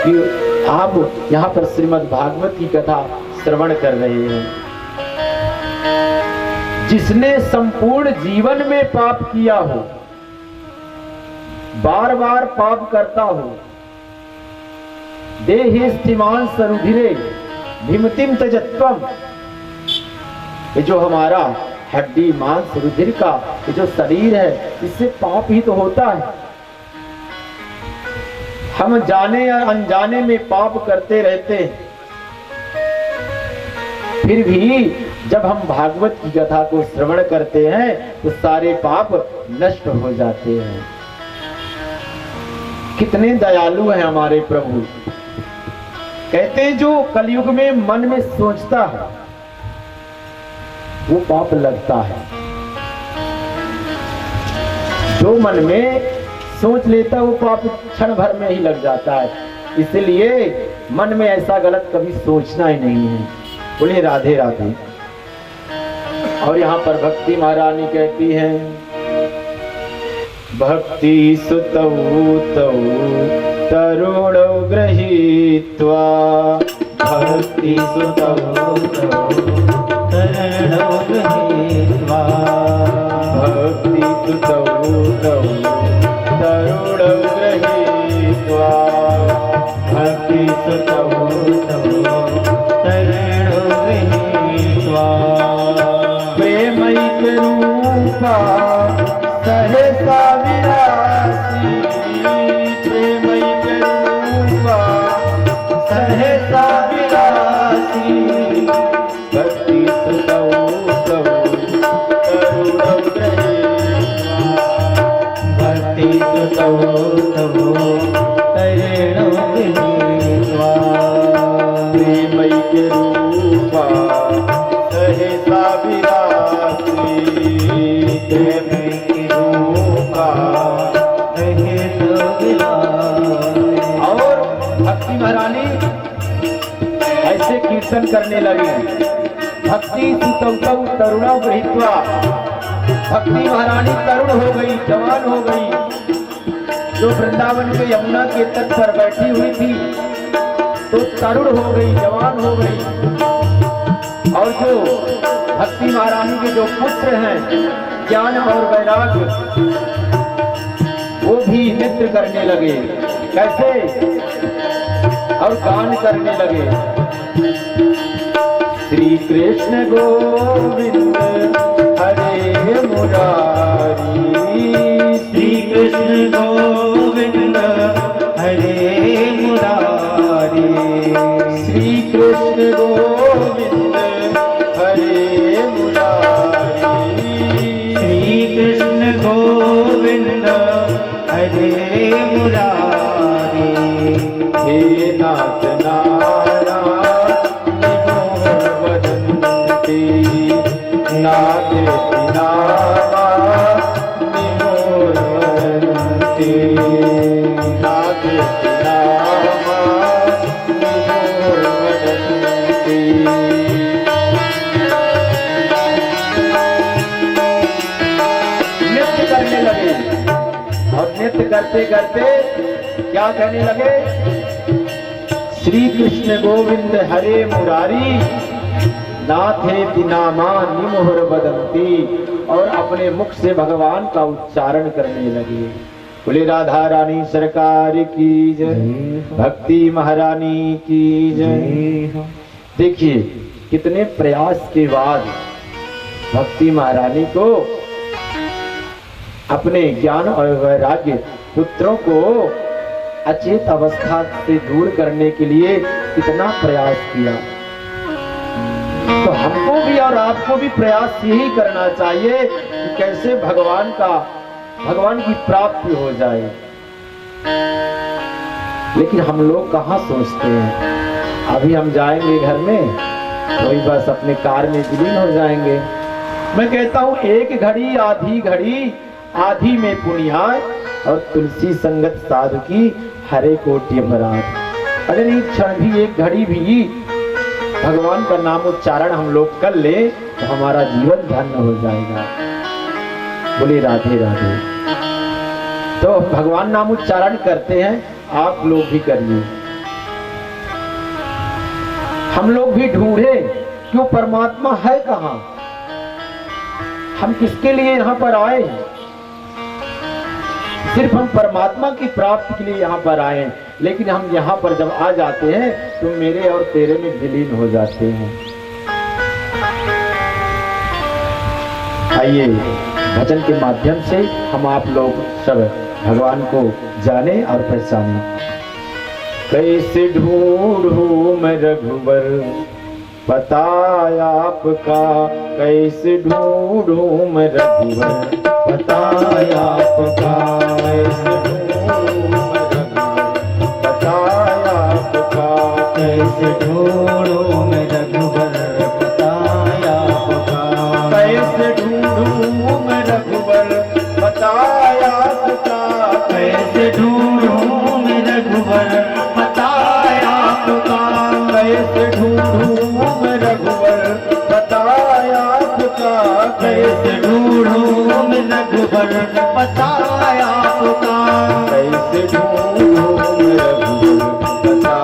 कि आप यहाँ पर श्रीमद् भागवत की कथा श्रवण कर रहे हैं। जिसने संपूर्ण जीवन में पाप किया हो, बार बार पाप करता हो, देहे स्थिमान सरुधिरे भीमतिम तजत्वम, ये जो हमारा हड्डी मांस रुधिर का ये जो शरीर है इससे पाप ही तो होता है। हम जाने या अनजाने में पाप करते रहते हैं, फिर भी जब हम भागवत की कथा को श्रवण करते हैं तो सारे पाप नष्ट हो जाते हैं। कितने दयालु हैं हमारे प्रभु। कहते हैं जो कलयुग में मन में सोचता है वो पाप लगता है, जो मन में सोच लेता है वो पाप क्षण भर में ही लग जाता है। इसलिए मन में ऐसा गलत कभी सोचना ही नहीं है। बोले राधे राधे। और यहाँ पर भक्ति महारानी कहती हैं, भक्ति सुतौ तौ तरुणौ गृहीत्वा, भक्ति सुतौ तौ तरुणौ गृहीत्वा, भक्ति सुतौ तौ तरुणौ गृहीत्वा, भक्ति सुतौ तौ तरुणौ गृहीत्वा, प्रेमैक रूपा सहसा विरासी, प्रेमैक रूपा सहसा विरासी, भक्ति सुतौ तौ तरुणौ गृहीत्वा, भक्ति सुतौ तौ तरुणौ गृहीत्वा, प्रेमैक रूपा सहसा विरासी, प्रेमैक रूपा सहसा विरासी। और भक्ति महारानी ऐसे कीर्तन करने लगी, भक्ति सुतौ तौ तरुणौ गृहीत्वा। भक्ति महारानी तरुण हो गई, जवान हो गई। जो वृंदावन के यमुना के तट पर बैठी हुई थी तो तरुण हो गई, जवान हो गई। और जो भक्ति महारानी के जो पुत्र हैं ज्ञान और वैराग्य, वो भी नृत्य करने लगे। कैसे? और गान करने लगे, श्री कृष्ण गोविंद हरे मुरारी, श्री कृष्ण गोविंद हरे मुरारी, श्री कृष्ण गोविंद हरे मुरारी, श्री कृष्ण गोविंद हरे मुरारी, हे नाथ नारायण वदन्ति, नाथ नामा निमोर वदन्ति, नाथ नामा निमोर वदन्ति। नृत्य करने लगे और नृत्य करते करते क्या कहने लगे? श्री कृष्ण गोविंद हरे मुरारी, नाथे नामा निमोहर वदन्ति, और अपने मुख से भगवान का उच्चारण करने लगे। बोले राधा रानी सरकार की जय, भक्ति महारानी की जय। देखिए कितने प्रयास के बाद भक्ति महारानी को अपने ज्ञान और वैराग्य पुत्रों को अचेत अवस्था से दूर करने के लिए कितना प्रयास किया। तो हमको भी और आपको भी प्रयास यही करना चाहिए कि कैसे भगवान की प्राप्ति हो जाए। लेकिन हम लोग कहाँ सोचते हैं, अभी हम जाएंगे घर में तो ही बस अपने कार में विलीन हो जाएंगे। मैं कहता हूँ एक घड़ी आधी घड़ी, आधी में पुनियाद और तुलसी संगत साधु की हरे कोटि अपराध। अगर एक क्षण भी, एक घड़ी भी भगवान का नाम उच्चारण हम लोग कर ले तो हमारा जीवन धन्य हो जाएगा। बोले राधे राधे। तो भगवान नाम उच्चारण करते हैं, आप लोग भी करिए। हम लोग भी ढूंढे क्यों परमात्मा है कहाँ, हम किसके लिए यहाँ पर आए? सिर्फ हम परमात्मा की प्राप्ति के लिए यहाँ पर आए, लेकिन हम यहाँ पर जब आ जाते हैं तो मेरे और तेरे में विलीन हो जाते हैं। आइए भजन के माध्यम से हम आप लोग सब भगवान को जाने और पहचाने। कैसे ढूंढूं मैं रघुवर पता आपका, कैसे ढूंढूं मैं रघुवर पता आपका, कैसे ढूंढूं मैं रघुवर पता आपका, कैसे ढूंढूं मैं रघुवर पता आपका, कैसे ढूंढूं मैं रघुवर पता आपका, कैसे ढूंढूं मैं रघुवर पता आपका, कैसे ढूंढूं मैं रघुवर पता आपका, कैसे ढूंढूं मैं रघुवर पता आपका, कैसे ढूंढूं मैं रघुवर पता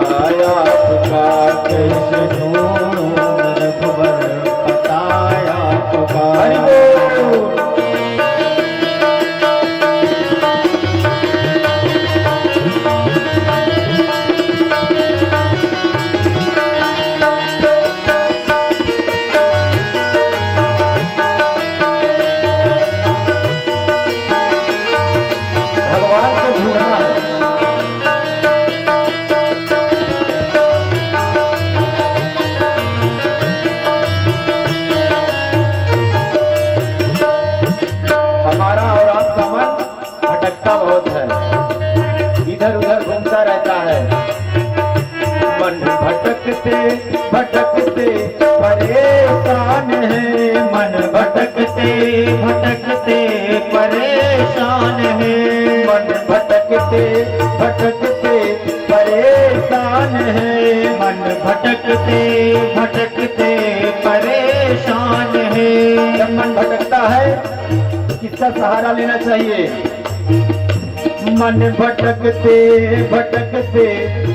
आपका, कैसे ढूंढूं मैं रघुवर पता आपका। हरि बोल। भगवान को ढूंढना है। हमारा और आपका मन भटकता बहुत है, इधर उधर घूमता रहता है। मन भटकते भटकते परेशान है, मन भटकते भटकते परेशान है, मन भटकते भटकते परेशान है, मन भटकते भटकते परेशान है। जब मन भटकता है तो किसका सहारा लेना चाहिए? मन भटकते भटकते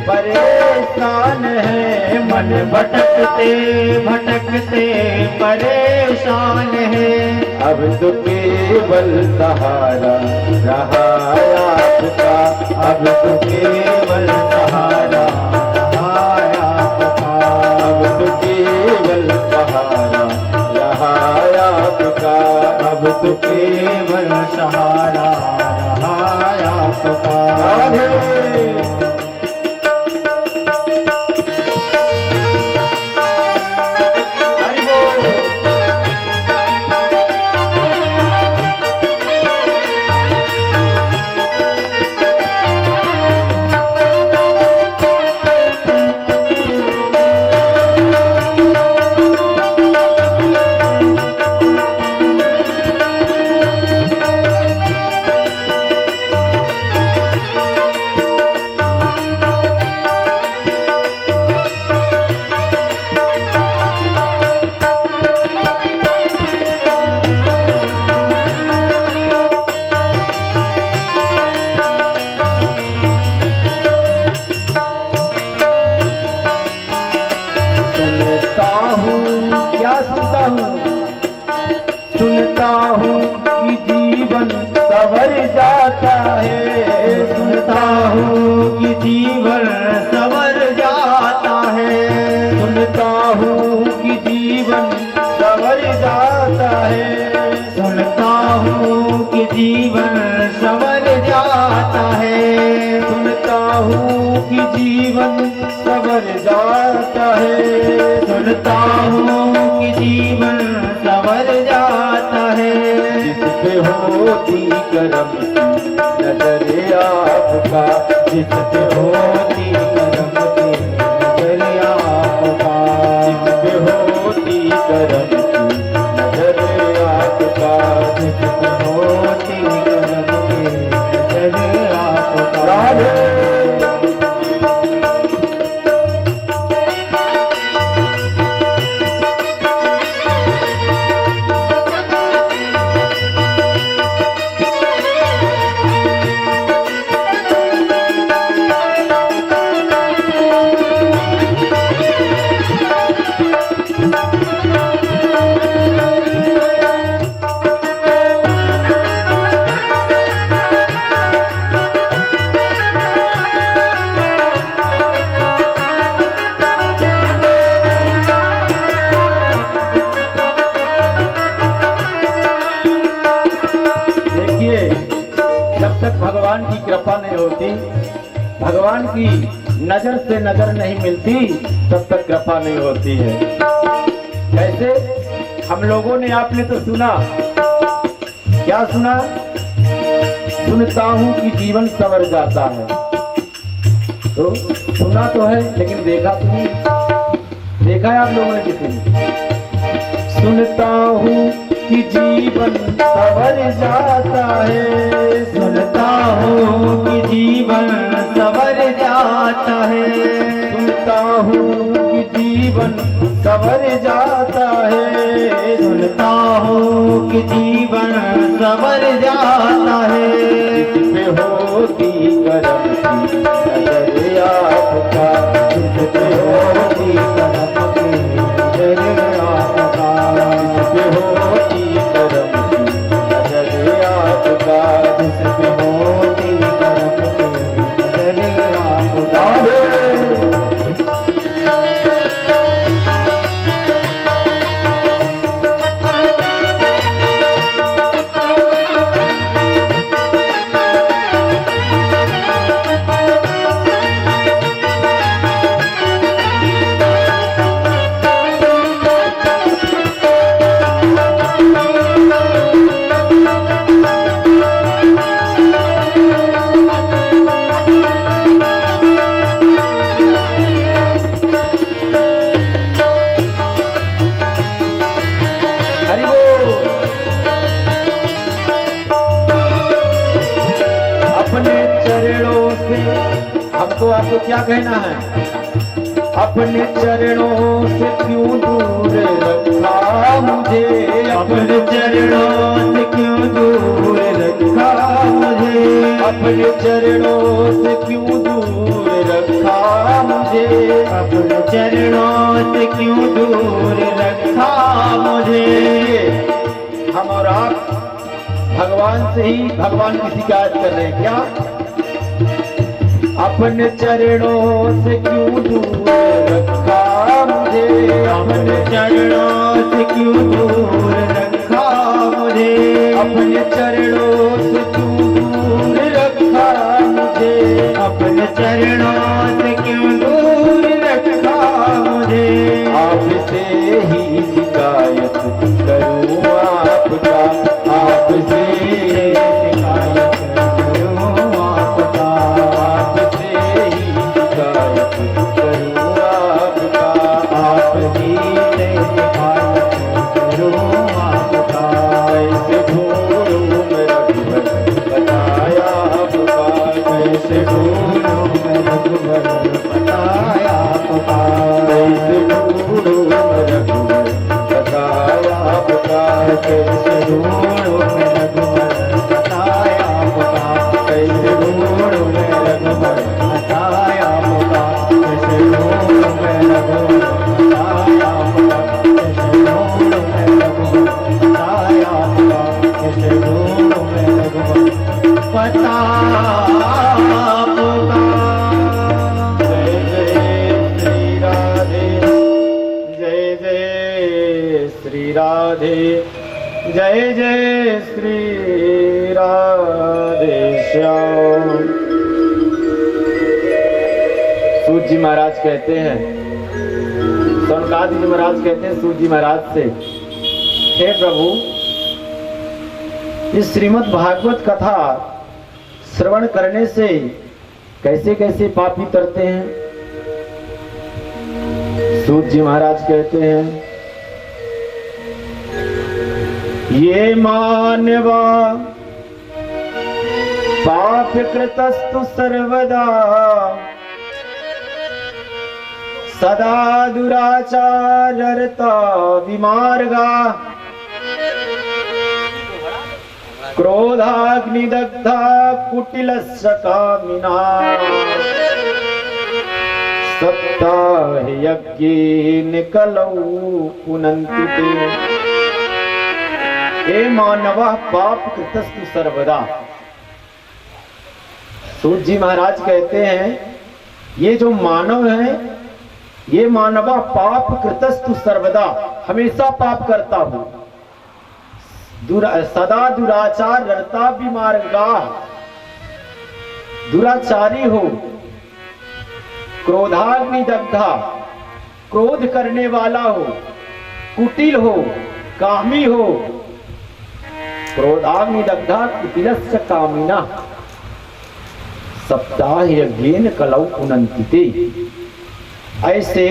परेशान है, मन भटकते भटकते परेशान है, अब तो केवल सहारा रहा आपका, अब तो केवल सहारा रहा आपका, अब तो केवल सहारा रहा आपका, अब तो केवल सहारा रहा आपका। सुनता हूँ कि जीवन संवर जाता है, सुनता हूँ कि जीवन संवर जाता है, सुनता हूँ कि जीवन संवर जाता है, सुनता हूँ कि जीवन संवर जाता है, सुनता हूँ कि जीवन संवर जाता है, सुनता हूँ कि जीवन संवर जाता है। जिस पे होती करम की नजर आपका, जिस पे होती करम की नजर आपका, जिस पे होती करम की नजर आपका, जिस पे होती करम की नजर आपका। जब तक भगवान की कृपा नहीं होती, भगवान की नजर से नजर नहीं मिलती, तब तक कृपा नहीं होती है। कैसे? हम लोगों ने, आपने तो सुना, क्या सुना? सुनता हूँ कि जीवन संवर जाता है। तो सुना तो है, लेकिन देखा तो नहीं। देखा है आप लोगों ने किसी? सुनता हूँ कि जीवन संवर जाता है, सुनता हूँ कि जीवन संवर जाता है, सुनता हूँ कि जीवन संवर जाता है, सुनता हूँ कि जीवन संवर जाता है। जिस पे होती करम की नजर आपका, जिस पे होती करम की नजर आपका, जिस पे होती करम की नजर आपका, जिस पे होती करम की नजर आपका। हमको आपको क्या कहना है? अपने चरणों से क्यों दूर रखा मुझे, अपने चरणों से क्यों दूर रखा मुझे, अपने चरणों से क्यों दूर रखा मुझे, अपने चरणों से क्यों दूर रखा मुझे। हम और भगवान से ही भगवान की शिकायत कर रहे हैं क्या? अपने चरणों से क्यों दूर रखा मुझे, अपने चरणों से क्यों दूर रखा मुझे, अपने चरणों से क्यों दूर रखा मुझे, अपने चरणों से क्यों दूर रखा मुझे। आपसे ही शिकायत करूं आपका, आपसे शिकायत करूं आपका, आपसे ही शिकायत करूं आपका, आपकी से शिकायत करूं आपका। कैसे ढूंढूं मैं रघुवर बताया आपका, कैसे ढूंढूं मैं रघुवर बताया आपका, कैसे ढूंढूं मैं रघुवर बताया आपका, कैसे ढूंढूं मैं रघुवर बताया आपका, कैसे ढूंढूं मैं रघुवर बताया आपका, कैसे ढूंढूं मैं रघुवर बताया आपका, कैसे ढूंढूं मैं रघुवर बताया आपका, कैसे ढूंढूं मैं रघुवर बताया आपका। जय जय श्री राधे, जय जय श्री राधे, जय जय श्री राधे श्याम। सूत जी महाराज कहते हैं, सौनकादि जी महाराज कहते हैं सूत जी महाराज से, हे प्रभु, इस श्रीमद् भागवत कथा श्रवण करने से कैसे कैसे पापी तरते हैं। सूत जी महाराज कहते हैं, ये मानवा पाप कृतस्तु सर्वदा, सदा दुराचारता विमार्गा, क्रोधाग्निदग्धा कुटिलस्य कामिना, सप्ताह यज्ञेन कलौ पुनन्ति ते। हे मानवः पाप कृतस्तु सर्वदा। सूत जी महाराज कहते हैं, ये जो मानव है, ये मानवा पाप कृतस्तु सर्वदा, हमेशा पाप करता हूं, सदा दुराचार रता विमार्गा, दुराचारी हो, क्रोधाग्नि दग्धा, क्रोध करने वाला हो, कुटिल हो, कामी हो, क्रोधाग्नि दग्धा कुटिलस्य कामिना, सप्ताह यज्ञेन कलौ पुनन्ति ते। ऐसे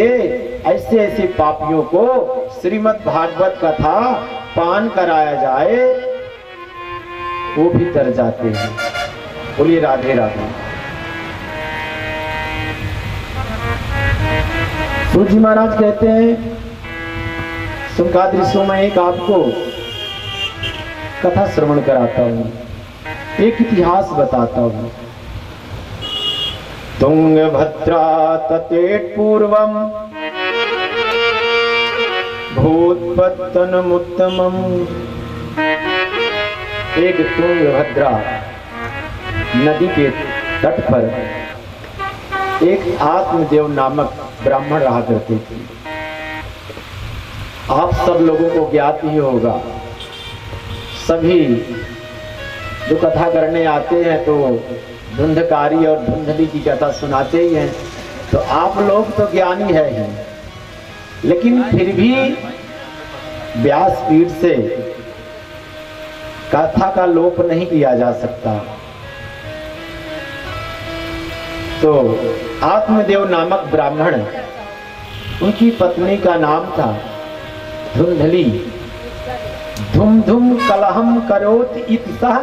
ऐसे पापियों को श्रीमद् भागवत कथा पान कराया जाए, वो भी तर जाते हैं। बोलिए राधे राधे। सूत जी महाराज कहते हैं, सुनकादृश्यों में एक आपको कथा श्रवण कराता हूं, एक इतिहास बताता हूं। तुंगभद्रा तटेट पूर्वम भूतपत्तनमुत्तमम्। एक तुंगभद्रा नदी के तट पर एक आत्मदेव नामक ब्राह्मण रहा करते थे। आप सब लोगों को ज्ञात ही होगा, सभी जो कथा करने आते हैं तो धुंधकारी और धुंधली की कथा सुनाते ही हैं, तो आप लोग तो ज्ञानी है ही, लेकिन फिर भी व्यासपीठ से कथा का लोप नहीं किया जा सकता। तो आत्मदेव नामक ब्राह्मण, उनकी पत्नी का नाम था धुंधली। धुम धुम कलहम करोत इति सह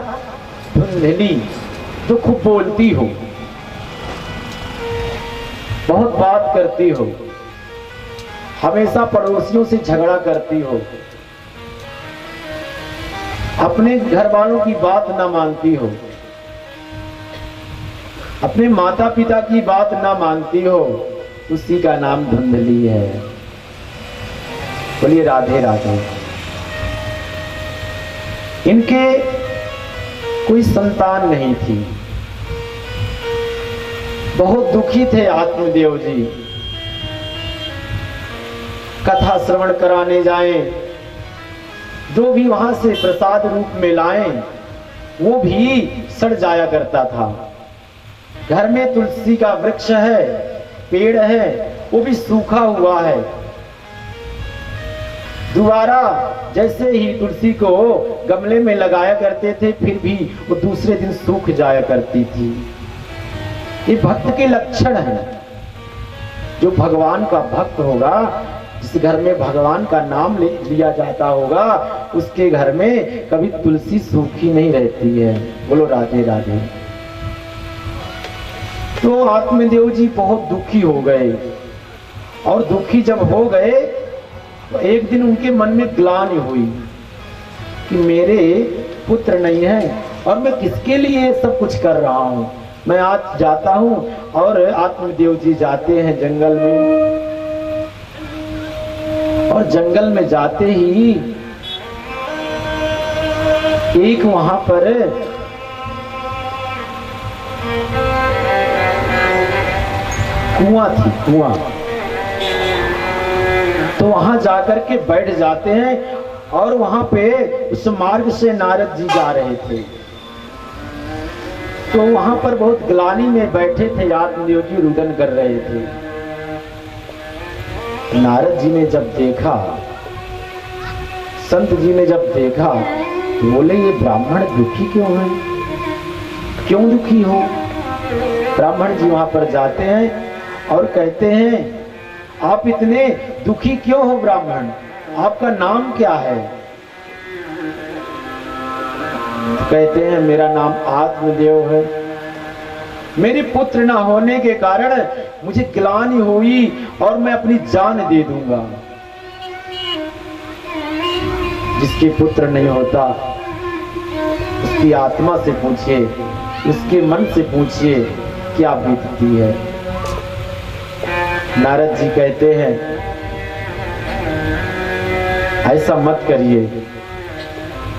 धुंधली, जो खूब बोलती हो, बहुत बात करती हो, हमेशा पड़ोसियों से झगड़ा करती हो, अपने घर वालों की बात ना मानती हो, अपने माता पिता की बात ना मानती हो, उसी का नाम धुंधली है। बोलिए राधे राधे। इनके कोई संतान नहीं थी। बहुत दुखी थे आत्मदेव जी। कथा श्रवण कराने जाएं, जो भी वहां से प्रसाद रूप में लाएं वो भी सड़ जाया करता था। घर में तुलसी का वृक्ष है, पेड़ है, वो भी सूखा हुआ है। दोबारा जैसे ही तुलसी को गमले में लगाया करते थे फिर भी वो दूसरे दिन सूख जाया करती थी। ये भक्त के लक्षण हैं। जो भगवान का भक्त होगा, जिस घर में भगवान का नाम लिया जाता होगा, उसके घर में कभी तुलसी सूखी नहीं रहती है। बोलो राधे राधे। तो आत्मदेव जी बहुत दुखी हो गए, और दुखी जब हो गए तो एक दिन उनके मन में ग्लानि हुई कि मेरे पुत्र नहीं है और मैं किसके लिए सब कुछ कर रहा हूं। मैं आज जाता हूं, और आत्मदेव जी जाते हैं जंगल में, और जंगल में जाते ही एक वहां पर कुआं थी, कुआं। तो वहां जाकर के बैठ जाते हैं, और वहां पे उस मार्ग से नारद जी जा रहे थे। तो वहां पर बहुत ग्लानि में बैठे थे, आत्मदेव जी रुदन कर रहे थे। नारद जी ने जब देखा, संत जी ने जब देखा, बोले ये ब्राह्मण दुखी क्यों है, क्यों दुखी हो। ब्राह्मण जी वहां पर जाते हैं और कहते हैं आप इतने दुखी क्यों हो ब्राह्मण, आपका नाम क्या है। कहते हैं मेरा नाम आत्मदेव है। मेरे पुत्र न होने के कारण मुझे ग्लानि हुई और मैं अपनी जान दे दूंगा। जिसके पुत्र नहीं होता उसकी आत्मा से पूछिए, उसके मन से पूछिए क्या बीतती है। नारद जी कहते हैं ऐसा मत करिए,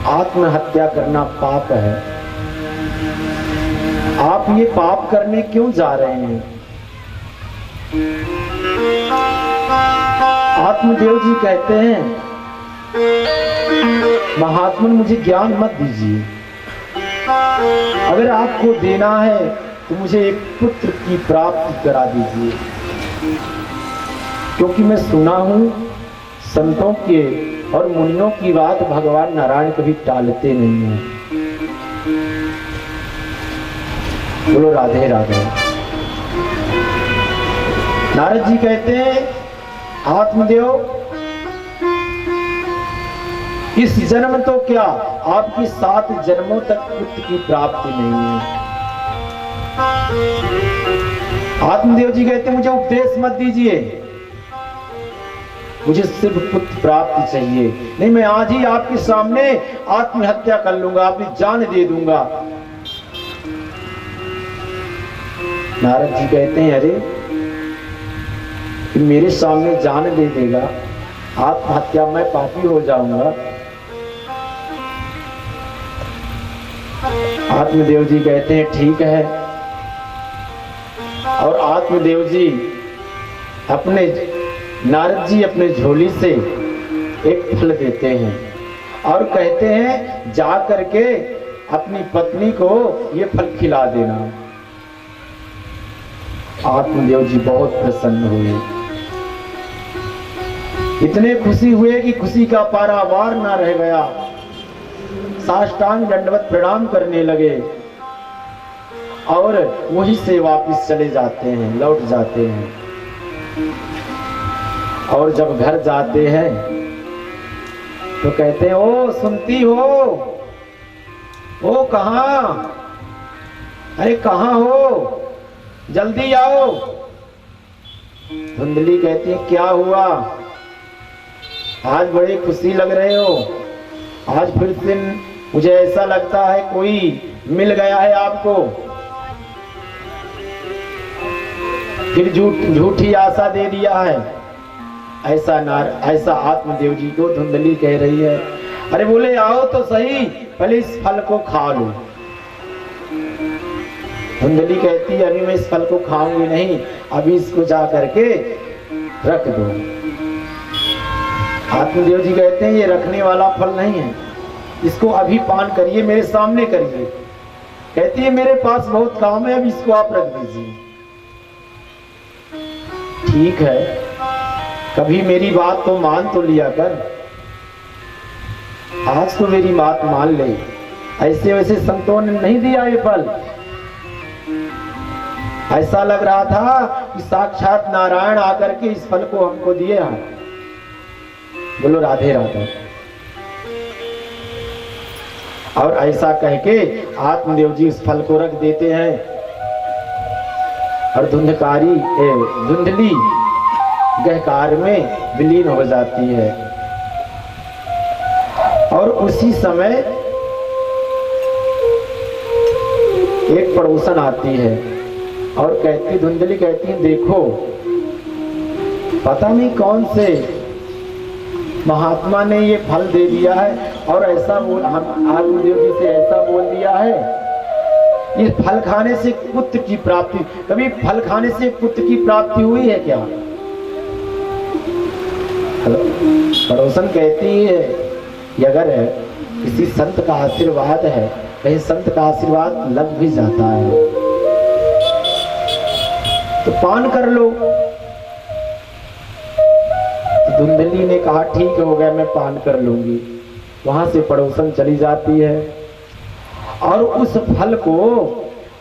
आत्महत्या करना पाप है। आप ये पाप करने क्यों जा रहे हैं। आत्मदेव जी कहते हैं महात्मन मुझे ज्ञान मत दीजिए, अगर आपको देना है तो मुझे एक पुत्र की प्राप्ति करा दीजिए, क्योंकि मैं सुना हूं संतों के और मुनियों की बात भगवान नारायण कभी टालते नहीं हैं। बोलो राधे राधे। नारद जी कहते हैं आत्मदेव इस जन्म तो क्या आपकी 7 जन्मों तक पुत्र की प्राप्ति नहीं है। आत्मदेव जी कहते मुझे उपदेश मत दीजिए, मुझे सिर्फ पुत्र प्राप्ति चाहिए, नहीं मैं आज ही आपके सामने आत्महत्या कर लूंगा, अपनी जान दे दूंगा। नारद जी कहते हैं अरे मेरे सामने जान दे देगा, आत्महत्या मैं पापी हो जाऊंगा। आत्मदेव जी कहते हैं ठीक है, और आत्मदेव जी अपने नारद जी अपने झोली से एक फल देते हैं और कहते हैं जा करके अपनी पत्नी को ये फल खिला देना। आत्मदेव जी बहुत प्रसन्न हुए, इतने खुशी हुए कि खुशी का पारावार ना रह गया, साष्टांग दंडवत प्रणाम करने लगे और वहीं से वापस चले जाते हैं, लौट जाते हैं। और जब घर जाते हैं तो कहते हैं ओ सुनती हो, ओ कहां, अरे कहां हो, जल्दी आओ। धुंधली कहती है क्या हुआ, आज बड़ी खुशी लग रहे हो, आज फिर से मुझे ऐसा लगता है कोई मिल गया है आपको, फिर झूठी आशा दे दिया है। ऐसा आत्मदेव जी को धुंधली कह रही है। अरे बोले आओ तो सही, पहले इस फल को खा लो, धुंधली कहती है अभी मैं इस फल को खाऊंगी नहीं, अभी इसको जा करके रख दो। आत्मदेव जी कहते हैं ये रखने वाला फल नहीं है, इसको अभी पान करिए, मेरे सामने करिए। कहती है मेरे पास बहुत काम है, अब इसको आप रख दीजिए। ठीक है, कभी मेरी बात तो मान तो लिया कर, आज तो मेरी बात मान ले। ऐसे वैसे संतों ने नहीं दिया ये फल, ऐसा लग रहा था कि साक्षात नारायण आकर के इस फल को हमको दिए हैं। बोलो राधे राधे। और ऐसा कह के आत्मदेव जी उस फल को रख देते हैं और धुंधली गहकार में विलीन हो जाती है। और उसी समय एक पड़ोसन आती है और कहती, धुंधली कहती है देखो पता नहीं कौन से महात्मा ने ये फल दे दिया है और ऐसा बोल, हम आत्मदेव जी से ऐसा बोल दिया है इस फल खाने से पुत्र की प्राप्ति। कभी फल खाने से पुत्र की प्राप्ति हुई है क्या? पड़ोसन कहती है कि अगर किसी संत का आशीर्वाद है, कहीं संत का आशीर्वाद लग भी जाता है तो पान कर लो। तो धुंधली ने कहा ठीक हो गया, मैं पान कर लूंगी। वहां से पड़ोसन चली जाती है और उस फल को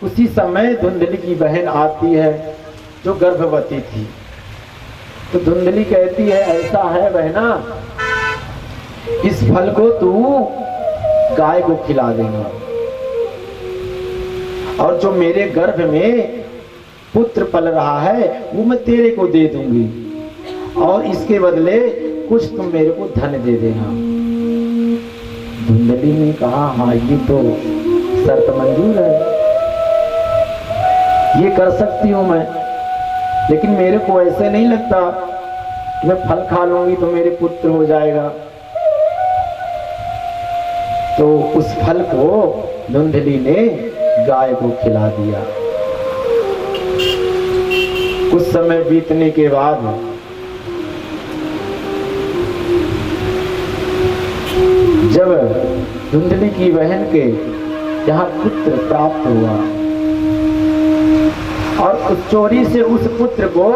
उसी समय धुंधली की बहन आती है जो गर्भवती थी। तो धुंधली कहती है ऐसा है बहना, इस फल को तू गाय को खिला देना और जो मेरे गर्भ में पुत्र पल रहा है वो मैं तेरे को दे दूंगी और इसके बदले कुछ तुम मेरे को धन दे देना। धुंधली ने कहा हाँ ये तो शर्त मंजूर है, ये कर सकती हूं मैं, लेकिन मेरे को ऐसे नहीं लगता कि मैं फल खा लूंगी तो मेरे पुत्र हो जाएगा। तो उस फल को धुंधली ने गाय को खिला दिया। कुछ समय बीतने के बाद जब धुंधली की बहन के यहाँ पुत्र प्राप्त हुआ और उस चोरी से उस पुत्र को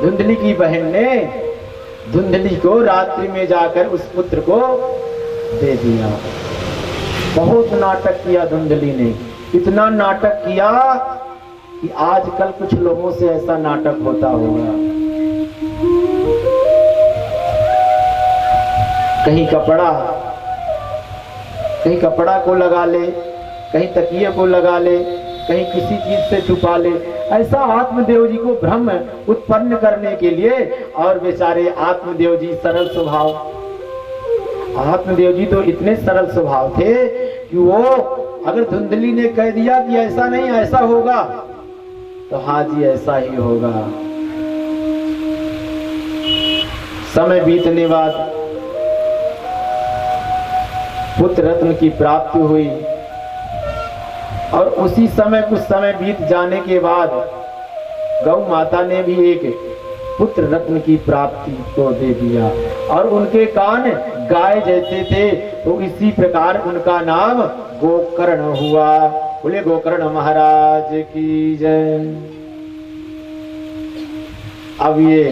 धुंधली की बहन ने धुंधली को रात्रि में जाकर उस पुत्र को दे दिया। बहुत नाटक किया धुंधली ने, इतना नाटक किया कि आजकल कुछ लोगों से ऐसा नाटक होता होगा। कहीं कपड़ा को लगा ले, कहीं तकिए को लगा ले, कहीं किसी चीज से छुपा ले, ऐसा आत्मदेव जी को भ्रम उत्पन्न करने के लिए। और बेचारे आत्मदेव जी सरल स्वभाव, आत्मदेव जी तो इतने सरल स्वभाव थे कि वो अगर धुंधली ने कह दिया कि ऐसा नहीं ऐसा होगा तो हाँ जी ऐसा ही होगा। समय बीतने बाद पुत्र रत्न की प्राप्ति हुई और उसी समय कुछ समय बीत जाने के बाद गौ माता ने भी एक पुत्र रत्न की प्राप्ति को दे दिया और उनके कान गाय जैसे थे, तो इसी प्रकार उनका नाम गोकर्ण हुआ। बोले गोकर्ण महाराज की जय। अब ये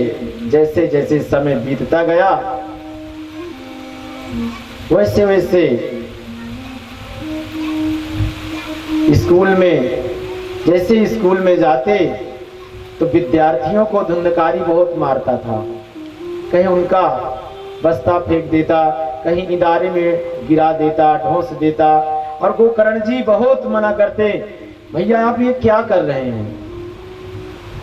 जैसे जैसे समय बीतता गया वैसे वैसे स्कूल में जाते तो विद्यार्थियों को धुंधकारी बहुत मारता था। कहीं उनका बस्ता फेंक देता, कहीं इदारे में गिरा देता, ढोंस देता। और गोकर्ण जी बहुत मना करते, भैया आप ये क्या कर रहे हैं,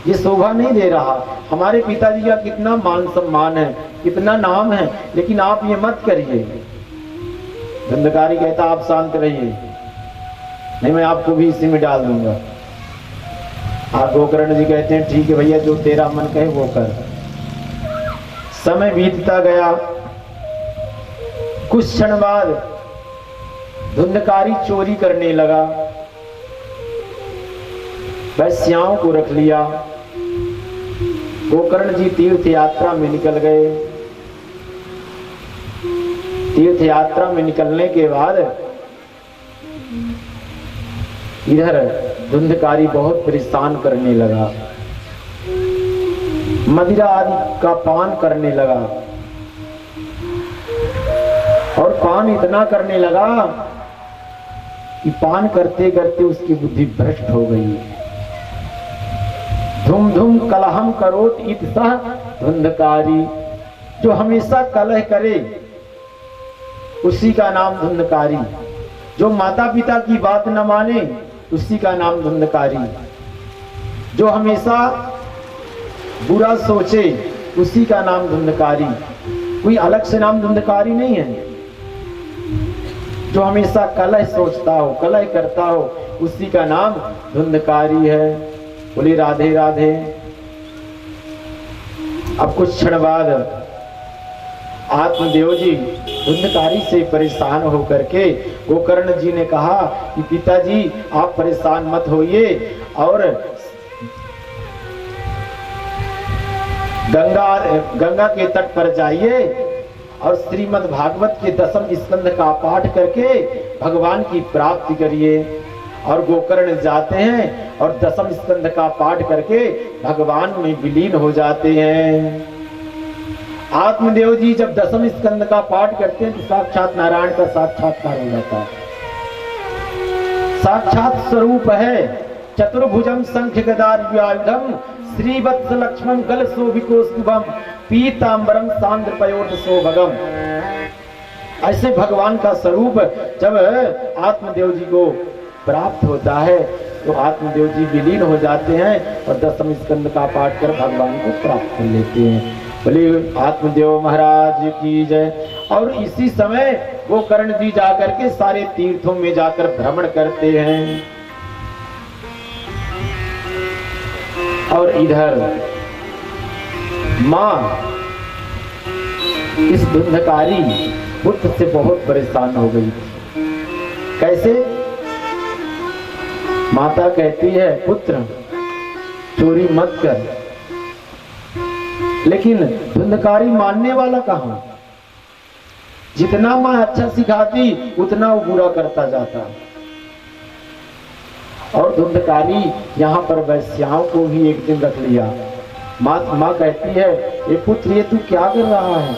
ये शोभा नहीं दे रहा। हमारे पिताजी का कितना मान सम्मान है, कितना नाम है, लेकिन आप ये मत करिए। धुंधकारी कहता आप शांत रहिए, नहीं मैं आपको भी इसी में डाल दूंगा। आप गोकर्ण जी कहते हैं ठीक है भैया, जो तेरा मन कहे वो कर। समय बीतता गया। कुछ क्षण बाद धुंधकारी चोरी करने लगा, वैश्याओं को रख लिया। गोकर्ण जी तीर्थ यात्रा में निकल गए। तीर्थ यात्रा में निकलने के बाद इधर धुंधकारी बहुत परेशान करने लगा, मदिरा आदि का पान करने लगा और पान इतना करने लगा कि पान करते करते उसकी बुद्धि भ्रष्ट हो गई। धुम धुम कलहम करोत इत सह धुंधकारी, जो हमेशा कलह करे उसी का नाम धुंधकारी, जो माता पिता की बात न माने उसी का नाम धुंधकारी, जो हमेशा बुरा सोचे उसी का नाम धुंधकारी। कोई अलग से नाम धुंधकारी नहीं है। जो हमेशा कलह सोचता हो, कलह करता हो, उसी का नाम धुंधकारी है। बोले राधे राधे। अब कुछ क्षण बाद आत्मदेव जी धुंधकारी से परेशान होकर के गोकर्ण जी ने कहा कि पिताजी आप परेशान मत होइए और गंगा के तट पर जाइए और श्रीमद् भागवत के 10वें स्कंध का पाठ करके भगवान की प्राप्ति करिए। और गोकर्ण जाते हैं और 10वें स्कंध का पाठ करके भगवान में विलीन हो जाते हैं। आत्मदेव जी जब 10वें स्कंद का पाठ करते हैं तो साक्षात नारायण का साक्षात्कार हो जाता है। साक्षात स्वरूप है चतुर्भुजम शंख गदार व्यायुधम श्रीवत्स लक्ष्मण गल शोभिकोस्तुभम पीतांबरम सांद्र पयोध शोभगम। ऐसे भगवान का स्वरूप जब आत्मदेव जी को प्राप्त होता है तो आत्मदेव जी विलीन हो जाते हैं और 10वें स्कंद का पाठ कर भगवान को प्राप्त कर लेते हैं। बोले आत्मदेव महाराज की जय। और इसी समय वो कर्ण जी जाकर के सारे तीर्थों में जाकर भ्रमण करते हैं। और इधर मां इस धुंधकारी पुत्र से बहुत परेशान हो गई। कैसे? माता कहती है पुत्र चोरी मत कर, लेकिन धुंधकारी मानने वाला कहां? जितना मां अच्छा सिखाती उतना वो बुरा करता जाता। और धुंधकारी यहाँ पर वैश्याओं को भी एक दिन रख लिया। माँ कहती है ये पुत्र ये तू क्या कर रहा है?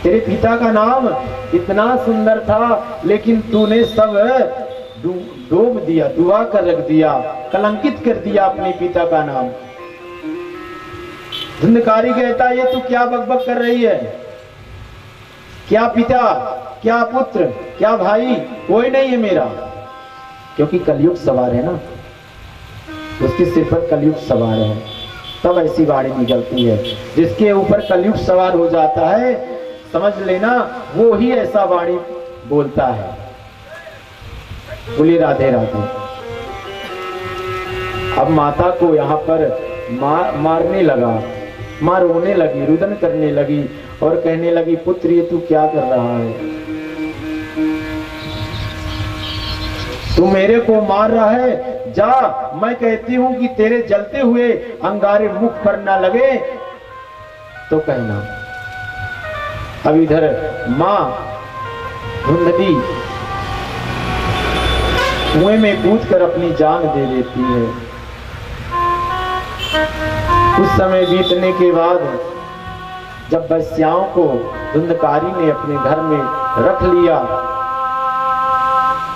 तेरे पिता का नाम इतना सुंदर था लेकिन तूने सब डूब दिया, डुबा कर रख दिया, कलंकित कर दिया अपने पिता का नाम। धुंधकारी कहता ये तू क्या बकबक कर रही है? क्या पिता, क्या पुत्र, क्या भाई, कोई नहीं है मेरा। क्योंकि कलयुग सवार है ना, उसके सिर पर कलयुग सवार है, तब ऐसी वाणी निकलती है। जिसके ऊपर कलयुग सवार हो जाता है समझ लेना वो ही ऐसा वाणी बोलता है। बोली राधे राधे। अब माता को यहाँ पर मारने लगा, मां रोने लगी, रुदन करने लगी और कहने लगी पुत्र ये तू क्या कर रहा है? तू मेरे को मार रहा है, जा, मैं कहती हूं कि तेरे जलते हुए अंगारे मुख पर ना लगे तो कहना। अब इधर मां धुंधली कुएं में कूद कर अपनी जान दे देती है। कुछ समय बीतने के बाद जब वैश्याओं को धुंधकारी ने अपने घर में रख लिया